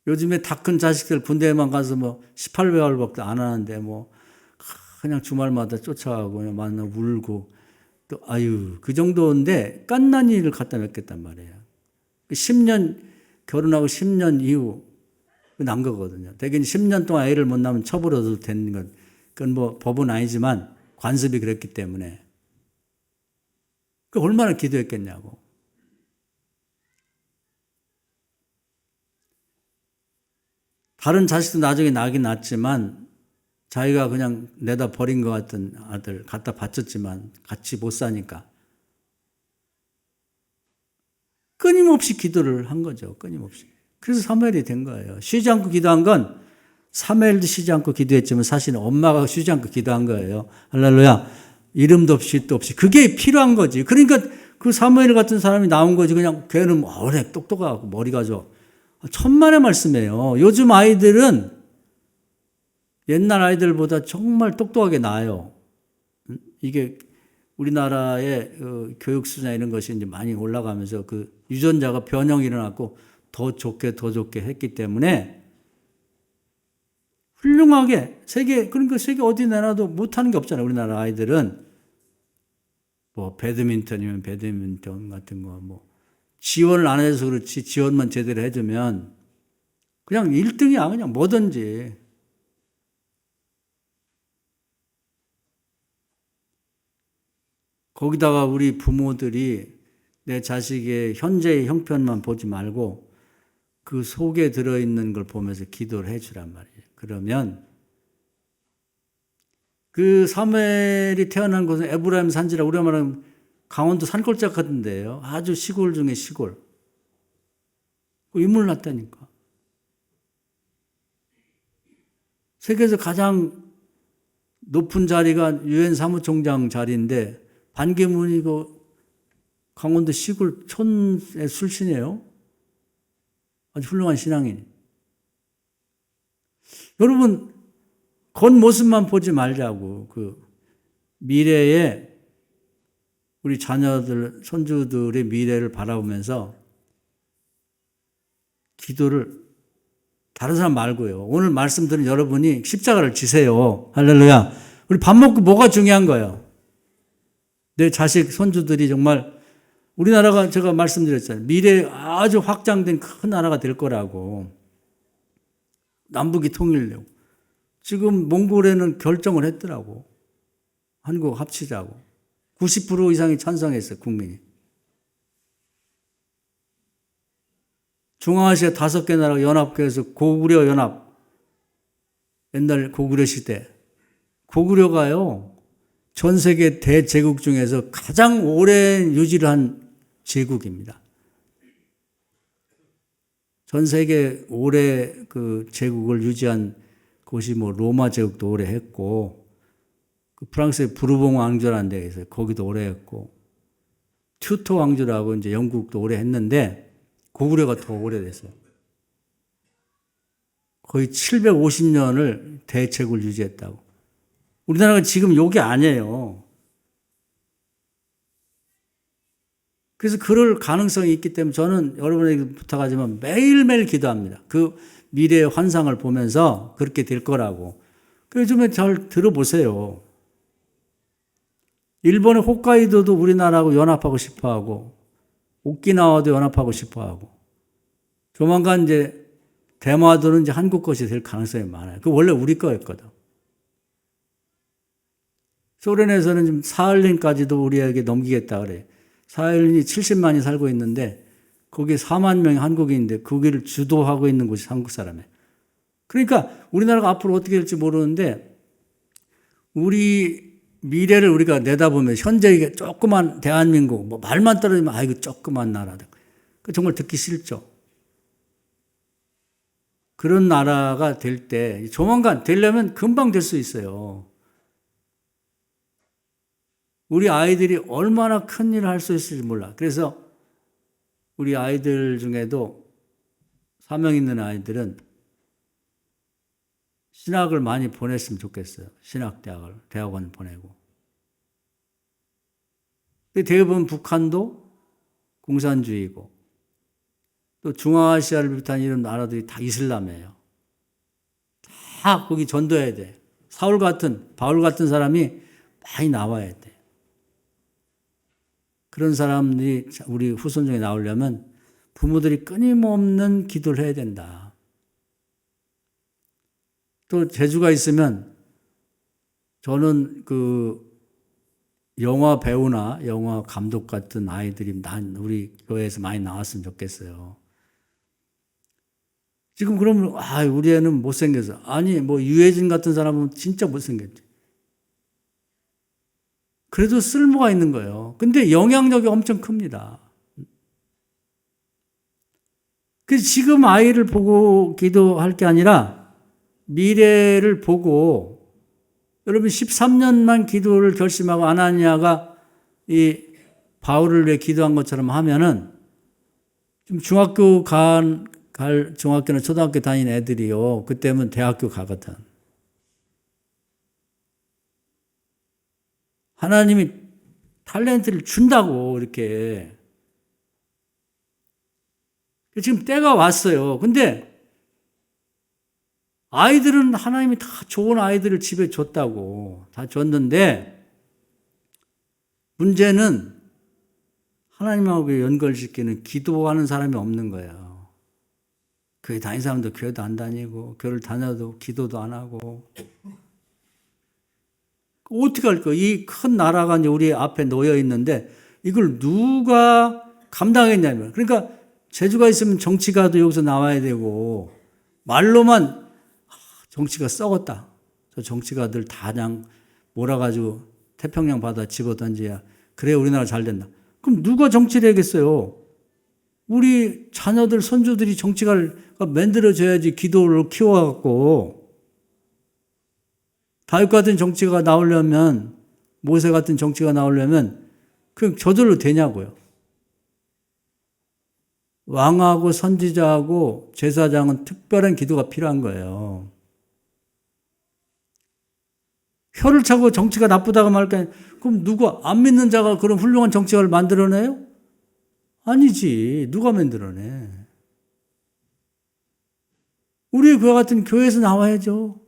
요즘에 다 큰 자식들 군대에만 가서 뭐 18개월밖에 안 하는데 뭐 그냥 주말마다 쫓아가고 만나 울고 또 아유 그 정도인데 깐난이를 갖다 맺겠단 말이에요. 10년 결혼하고 10년 이후 난 거거든요. 대개는 10년 동안 애를 못 낳으면 처벌해도 되는 건 그건 뭐 법은 아니지만 관습이 그랬기 때문에 그 얼마나 기도했겠냐고. 다른 자식도 나중에 나긴 낳았지만 자기가 그냥 내다 버린 것 같은 아들 갖다 바쳤지만 같이 못 사니까 끊임없이 기도를 한 거죠. 끊임없이. 그래서 사무엘이 된 거예요. 쉬지 않고 기도한 건 사무엘도 쉬지 않고 기도했지만 사실은 엄마가 쉬지 않고 기도한 거예요. 할렐루야. 이름도 없이 또 없이. 그게 필요한 거지. 그러니까 그 사무엘 같은 사람이 나온 거지. 그냥 걔는 오래 똑똑하고 머리가 좋아. 천만의 말씀이에요. 요즘 아이들은 옛날 아이들보다 정말 똑똑하게 나아요. 이게 우리나라의 교육 수준이나 이런 것이 이제 많이 올라가면서 그 유전자가 변형이 일어났고 더 좋게 했기 때문에 훌륭하게 그러니까 세계 어디 내놔도 못하는 게 없잖아요. 우리나라 아이들은 뭐 배드민턴이면 배드민턴 같은 거 뭐 지원을 안 해서 그렇지 지원만 제대로 해주면 그냥 1등이야. 그냥 뭐든지. 거기다가 우리 부모들이 내 자식의 현재의 형편만 보지 말고 그 속에 들어있는 걸 보면서 기도를 해주란 말이에요. 그러면 그 사무엘이 태어난 곳은 에브라임 산지라 우리가 말하면 강원도 산골짜기 같은 데예요. 아주 시골 중에 시골. 인물 났다니까. 세계에서 가장 높은 자리가 유엔 사무총장 자리인데 반기문이 그 강원도 시골 촌의 출신이에요. 아주 훌륭한 신앙인. 여러분 겉모습만 보지 말자고. 그 미래에 우리 자녀들, 손주들의 미래를 바라보면서 기도를 다른 사람 말고요. 오늘 말씀 들은 여러분이 십자가를 지세요. 할렐루야. 우리 밥 먹고 뭐가 중요한 거예요? 내 자식, 손주들이 정말 우리나라가 제가 말씀드렸잖아요. 미래에 아주 확장된 큰 나라가 될 거라고. 남북이 통일되고. 지금 몽골에는 결정을 했더라고. 한국 합치자고. 90% 이상이 찬성했어요, 국민이. 중앙아시아 5개 나라가 연합해서 고구려 연합. 옛날 고구려 시대. 고구려가요, 전 세계 대제국 중에서 가장 오랜 유지를 한 제국입니다. 전 세계 오래 그 제국을 유지한 곳이 뭐 로마 제국도 오래 했고, 그 프랑스의 부르봉 왕조라는 데가 있어요. 거기도 오래 했고, 튜터 왕조라고 이제 영국도 오래 했는데, 고구려가 더 오래됐어요. 거의 750년을 대제국을 유지했다고. 우리나라가 지금 요게 아니에요. 그래서 그럴 가능성이 있기 때문에 저는 여러분에게 부탁하지만 매일매일 기도합니다. 그 미래의 환상을 보면서 그렇게 될 거라고. 요즘에 잘 들어보세요. 일본의 홋카이도도 우리나라하고 연합하고 싶어 하고, 오키나와도 연합하고 싶어 하고, 조만간 이제 대마도는 이제 한국 것이 될 가능성이 많아요. 그 원래 우리 거였거든. 소련에서는 지금 사할린까지도 우리에게 넘기겠다 그래요. 사할린이 70만이 살고 있는데 거기에 4만 명이 한국인인데 거기를 주도하고 있는 곳이 한국 사람이에요. 그러니까 우리나라가 앞으로 어떻게 될지 모르는데 우리 미래를 우리가 내다보면 현재 이게 조그만 대한민국 뭐 말만 떨어지면 아이고 조그만 나라. 그 정말 듣기 싫죠. 그런 나라가 될 때 조만간 되려면 금방 될 수 있어요. 우리 아이들이 얼마나 큰 일을 할 수 있을지 몰라. 그래서 우리 아이들 중에도 사명 있는 아이들은 신학을 많이 보냈으면 좋겠어요. 대학원 보내고. 대부분 북한도 공산주의고, 또 중앙아시아를 비롯한 이런 나라들이 다 이슬람이에요. 다 거기 전도해야 돼. 바울 같은 사람이 많이 나와야 돼. 그런 사람들이 우리 후손 중에 나오려면 부모들이 끊임없는 기도를 해야 된다. 또 재주가 있으면 저는 영화 배우나 영화 감독 같은 아이들이 우리 교회에서 많이 나왔으면 좋겠어요. 지금 그러면 우리 애는 못생겨서. 아니 뭐 유해진 같은 사람은 진짜 못생겼지. 그래도 쓸모가 있는 거예요. 근데 영향력이 엄청 큽니다. 그래서 지금 아이를 보고 기도할 게 아니라 미래를 보고, 여러분 13년만 기도를 결심하고 아나니아가 이 바울을 위해 기도한 것처럼 하면은 좀 중학교나 초등학교 다니는 애들이요. 그때면 대학교 가거든. 하나님이 탤런트를 준다고 이렇게. 지금 때가 왔어요. 근데 아이들은 하나님이 다 좋은 아이들을 집에 줬다고. 다 줬는데 문제는 하나님하고 연결시키는 기도하는 사람이 없는 거예요. 교회 다니는 사람도 교회도 안 다니고, 교회를 다녀도 기도도 안 하고. 어떻게 할 거야? 이 큰 나라가 이제 우리 앞에 놓여 있는데 이걸 누가 감당했냐면, 그러니까 재주가 있으면 정치가도 여기서 나와야 되고, 말로만 정치가 썩었다. 저 정치가들 다 그냥 몰아가지고 태평양 바다 집어던져야 그래 우리나라 잘 된다. 그럼 누가 정치를 해야겠어요? 우리 자녀들, 손주들이 정치가를 만들어줘야지. 기도를 키워갖고. 다윗 같은 정치가 나오려면, 모세 같은 정치가 나오려면 그냥 저절로 되냐고요. 왕하고 선지자하고 제사장은 특별한 기도가 필요한 거예요. 혀를 차고 정치가 나쁘다고 말까? 그럼 누가 안 믿는 자가 그런 훌륭한 정치가를 만들어내요? 아니지. 누가 만들어내? 우리 그와 같은 교회에서 나와야죠.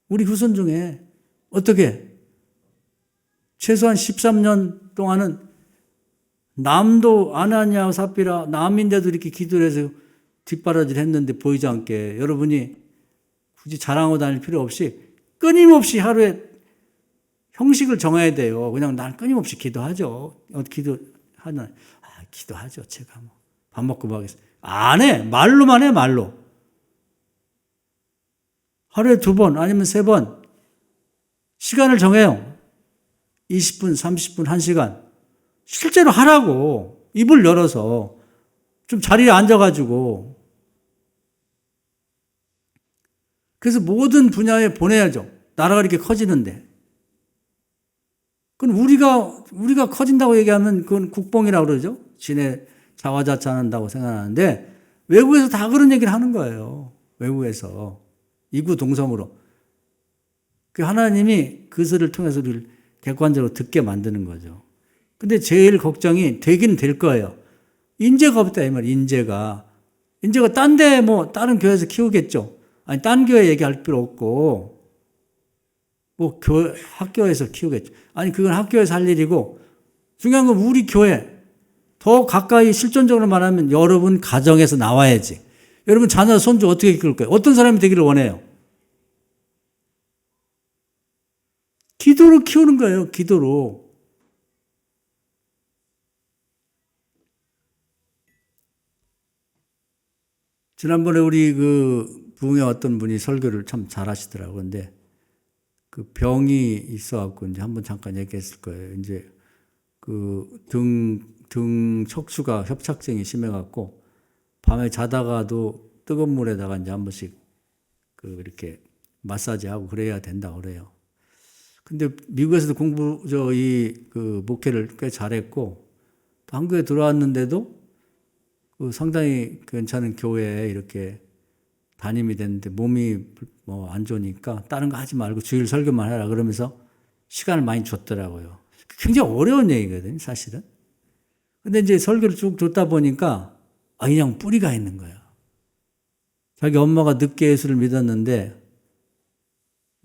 우리 후손 중에. 어떻게? 최소한 13년 동안은 남도 아나니아 삽비라 남인데도 이렇게 기도를 해서 뒷바라지를 했는데 보이지 않게, 여러분이 굳이 자랑하고 다닐 필요 없이 끊임없이 하루에 형식을 정해야 돼요. 그냥 난 끊임없이 기도하죠. 기도하죠. 제가 뭐 밥 먹고 뭐 하겠어요. 안 해. 말로만 해, 말로. 하루에 2번 아니면 3번 시간을 정해요. 20분, 30분, 1시간. 실제로 하라고. 입을 열어서. 좀 자리에 앉아가지고. 그래서 모든 분야에 보내야죠. 나라가 이렇게 커지는데. 그건 우리가 커진다고 얘기하면 그건 국뽕이라고 그러죠. 진에 자화자찬한다고 생각하는데, 외국에서 다 그런 얘기를 하는 거예요. 외국에서. 이구동성으로. 그 하나님이 그 글을 통해서 우리를 객관적으로 듣게 만드는 거죠. 근데 제일 걱정이 되긴 될 거예요. 인재가 없다, 이 말이에요. 인재가 다른 교회에서 키우겠죠. 아니, 딴 교회 얘기할 필요 없고, 학교에서 키우겠죠. 아니, 그건 학교에서 할 일이고, 중요한 건 우리 교회, 더 가까이 실존적으로 말하면 여러분 가정에서 나와야지. 여러분 자녀, 손주 어떻게 키울 거예요? 어떤 사람이 되기를 원해요? 기도로 키우는 거예요, 기도로. 지난번에 우리 부흥회 어떤 분이 설교를 참 잘하시더라고요. 근데 그 병이 있어갖고 이제 한번 잠깐 얘기했을 거예요. 이제 그 등 척추가 협착증이 심해갖고 밤에 자다가도 뜨거운 물에다가 이제 한 번씩 그 이렇게 마사지하고 그래야 된다 그래요. 근데 미국에서도 그 목회를 꽤 잘했고 또 한국에 들어왔는데도 그 상당히 괜찮은 교회에 이렇게 담임이 됐는데 몸이 뭐 안 좋으니까 다른 거 하지 말고 주일 설교만 해라 그러면서 시간을 많이 줬더라고요. 굉장히 어려운 얘기거든요, 사실은. 근데 이제 설교를 쭉 듣다 보니까 그냥 뿌리가 있는 거야. 자기 엄마가 늦게 예수를 믿었는데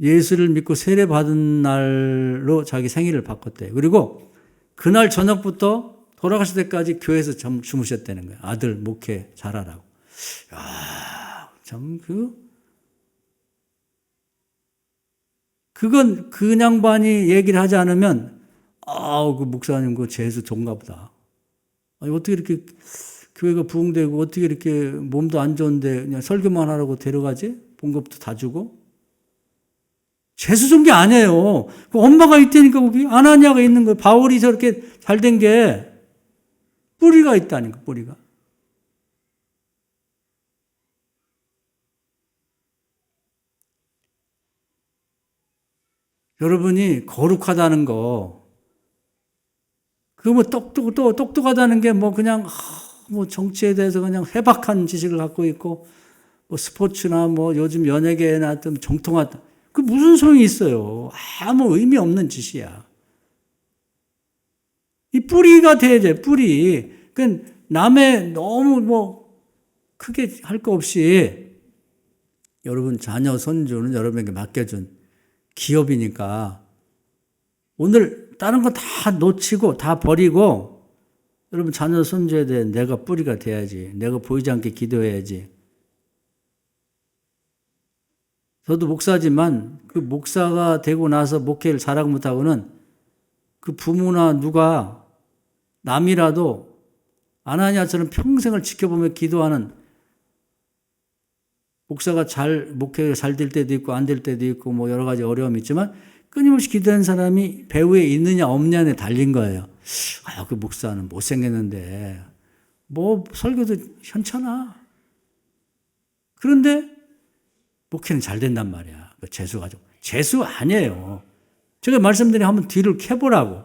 예수를 믿고 세례 받은 날로 자기 생일을 바꿨대요. 그리고 그날 저녁부터 돌아가실 때까지 교회에서 주무셨다는 거예요. 아들 목회 잘하라고. 야, 참 그건 그 양반이 얘기를 하지 않으면 그 목사님 그 재수 좋은가 보다. 아니 어떻게 이렇게 교회가 부흥되고 어떻게 이렇게 몸도 안 좋은데 그냥 설교만 하라고 데려가지? 봉급도 다 주고? 재수 좋은 게 아니에요. 그 엄마가 있다니까 거기 아나니아가 있는 거예요. 바울이 저렇게 잘 된 게 뿌리가 있다니까, 뿌리가. 여러분이 거룩하다는 거, 그거 뭐 똑똑하다는 게 뭐 그냥, 뭐 정치에 대해서 그냥 해박한 지식을 갖고 있고, 뭐 스포츠나 뭐 요즘 연예계나 좀 정통하다. 그 무슨 소용이 있어요? 아무 의미 없는 짓이야. 이 뿌리가 돼야 돼, 뿌리. 그 남의 너무 뭐 크게 할 거 없이 여러분 자녀 손주는 여러분에게 맡겨준 기업이니까 오늘 다른 거 다 놓치고 다 버리고 여러분 자녀 손주에 대해 내가 뿌리가 돼야지. 내가 보이지 않게 기도해야지. 저도 목사지만 그 목사가 되고 나서 목회를 잘하고 못하고는 그 부모나 누가 남이라도 아나니아처럼 평생을 지켜보며 기도하는 목사가 목회가 잘 될 때도 있고 안 될 때도 있고 뭐 여러 가지 어려움이 있지만 끊임없이 기도하는 사람이 배후에 있느냐 없느냐에 달린 거예요. 그 목사는 못생겼는데 뭐 설교도 현찮아. 그런데 목회는 잘 된단 말이야. 그 재수 가지고. 재수 아니에요. 제가 말씀드린 한번 뒤를 캐보라고.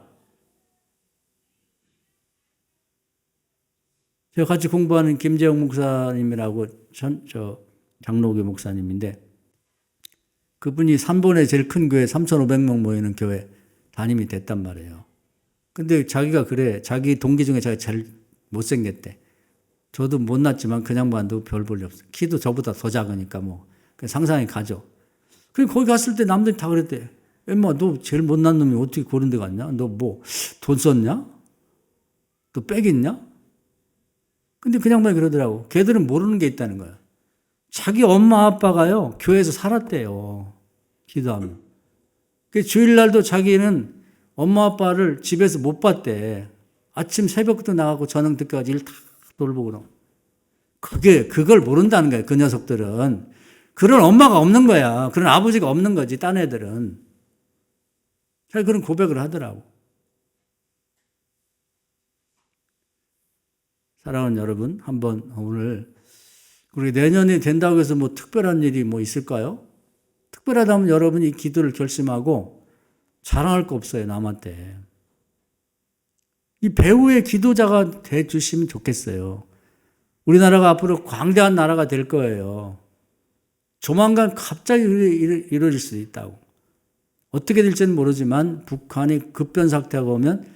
제가 같이 공부하는 김재영 목사님이라고 장로교 목사님인데 그분이 산본의 제일 큰 교회 3,500명 모이는 교회 담임이 됐단 말이에요. 근데 자기가 그래. 자기 동기 중에 자기가 제일 못생겼대. 저도 못났지만 그 양반도 별 볼 일 없어. 키도 저보다 더 작으니까 뭐 상상이 가죠. 그리고 거기 갔을 때 남들이 다 그랬대. 엄마 너 제일 못난 놈이 어떻게 그런 데 갔냐? 너 뭐 돈 썼냐? 너 빽 있냐? 근데 그 양반이 그러더라고. 걔들은 모르는 게 있다는 거야. 자기 엄마 아빠가요 교회에서 살았대요. 기도하면. 그 주일날도 자기는 엄마 아빠를 집에서 못 봤대. 아침 새벽부터 나가고 저녁 늦게까지 일 다 돌보고 그걸 모른다는 거야. 그 녀석들은. 그런 엄마가 없는 거야. 그런 아버지가 없는 거지. 딴 애들은. 잘 그런 고백을 하더라고. 사랑하는 여러분, 한번 오늘 우리 내년이 된다고 해서 뭐 특별한 일이 뭐 있을까요? 특별하다면 여러분이 이 기도를 결심하고 자랑할 거 없어요. 남한테. 이 배후의 기도자가 돼 주시면 좋겠어요. 우리나라가 앞으로 광대한 나라가 될 거예요. 조만간 갑자기 이루어질 수도 있다고. 어떻게 될지는 모르지만 북한이 급변 상태가 오면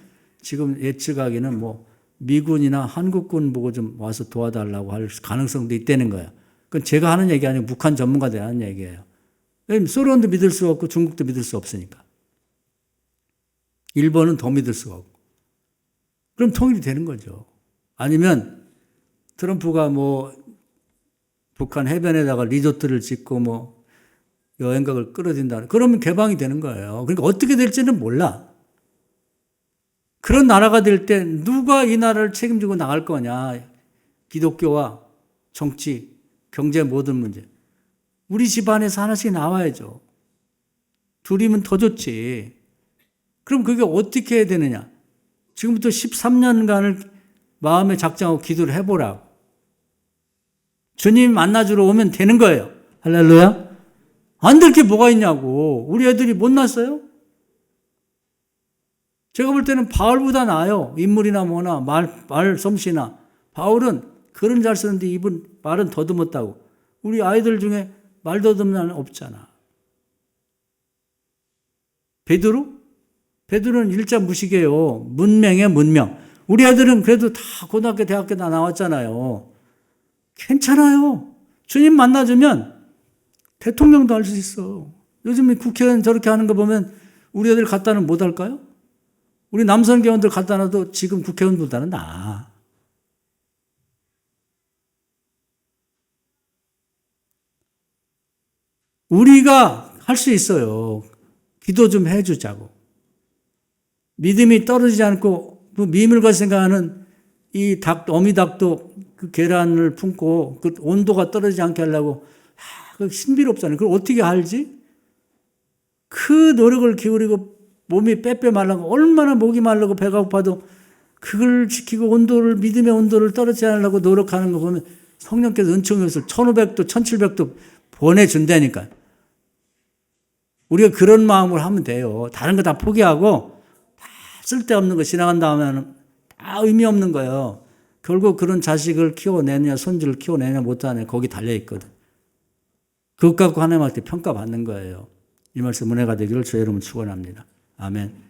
지금 예측하기는 뭐 미군이나 한국군 보고 좀 와서 도와달라고 할 가능성도 있다는 거예요. 그건 제가 하는 얘기 아니고 북한 전문가들이 하는 얘기예요. 왜냐면 소련도 믿을 수 없고 중국도 믿을 수 없으니까. 일본은 더 믿을 수가 없고. 그럼 통일이 되는 거죠. 아니면 트럼프가 뭐 북한 해변에다가 리조트를 짓고 뭐 여행객을 끌어들인다. 그러면 개방이 되는 거예요. 그러니까 어떻게 될지는 몰라. 그런 나라가 될 때 누가 이 나라를 책임지고 나갈 거냐. 기독교와 정치, 경제 모든 문제. 우리 집안에서 하나씩 나와야죠. 둘이면 더 좋지. 그럼 그게 어떻게 해야 되느냐? 지금부터 13년간을 마음에 작정하고 기도를 해보라고. 주님 만나주러 오면 되는 거예요. 할렐루야. 안 될 게 뭐가 있냐고. 우리 애들이 못났어요? 제가 볼 때는 바울보다 나아요. 인물이나 뭐나 말 솜씨나. 바울은 글은 잘 쓰는데 입은 말은 더듬었다고. 우리 아이들 중에 말 더듬는 애는 없잖아. 베드로는 일자 무식이에요. 문명이에요, 문명. 우리 아들은 그래도 다 고등학교, 대학교 다 나왔잖아요. 괜찮아요. 주님 만나주면 대통령도 할 수 있어. 요즘 국회의원 저렇게 하는 거 보면 우리 애들 갖다는 못 할까요? 우리 남성계원들 갖다 놔도 지금 국회의원보다는 나아. 우리가 할 수 있어요. 기도 좀 해주자고. 믿음이 떨어지지 않고 그 미물과 생각하는 이 어미닭도 그 계란을 품고 그 온도가 떨어지지 않게 하려고 그 신비롭잖아요. 그걸 어떻게 알지? 그 노력을 기울이고 몸이 빼빼 말라고 얼마나 목이 말라고 배가 고파도 그걸 지키고 온도를 믿음의 온도를 떨어지지 않으려고 노력하는 거 보면 성령께서 은총에서 1500도 1700도 보내준다니까. 우리가 그런 마음으로 하면 돼요. 다른 거 다 포기하고 다 쓸데없는 거 지나간 다음에는 다 의미 없는 거예요. 결국 그런 자식을 키워내느냐 손주를 키워내느냐 못하느냐 거기 달려있거든. 그것 갖고 하나님한테 평가받는 거예요. 이 말씀 은혜가 되기를 주의 이름으로 축원합니다. 아멘.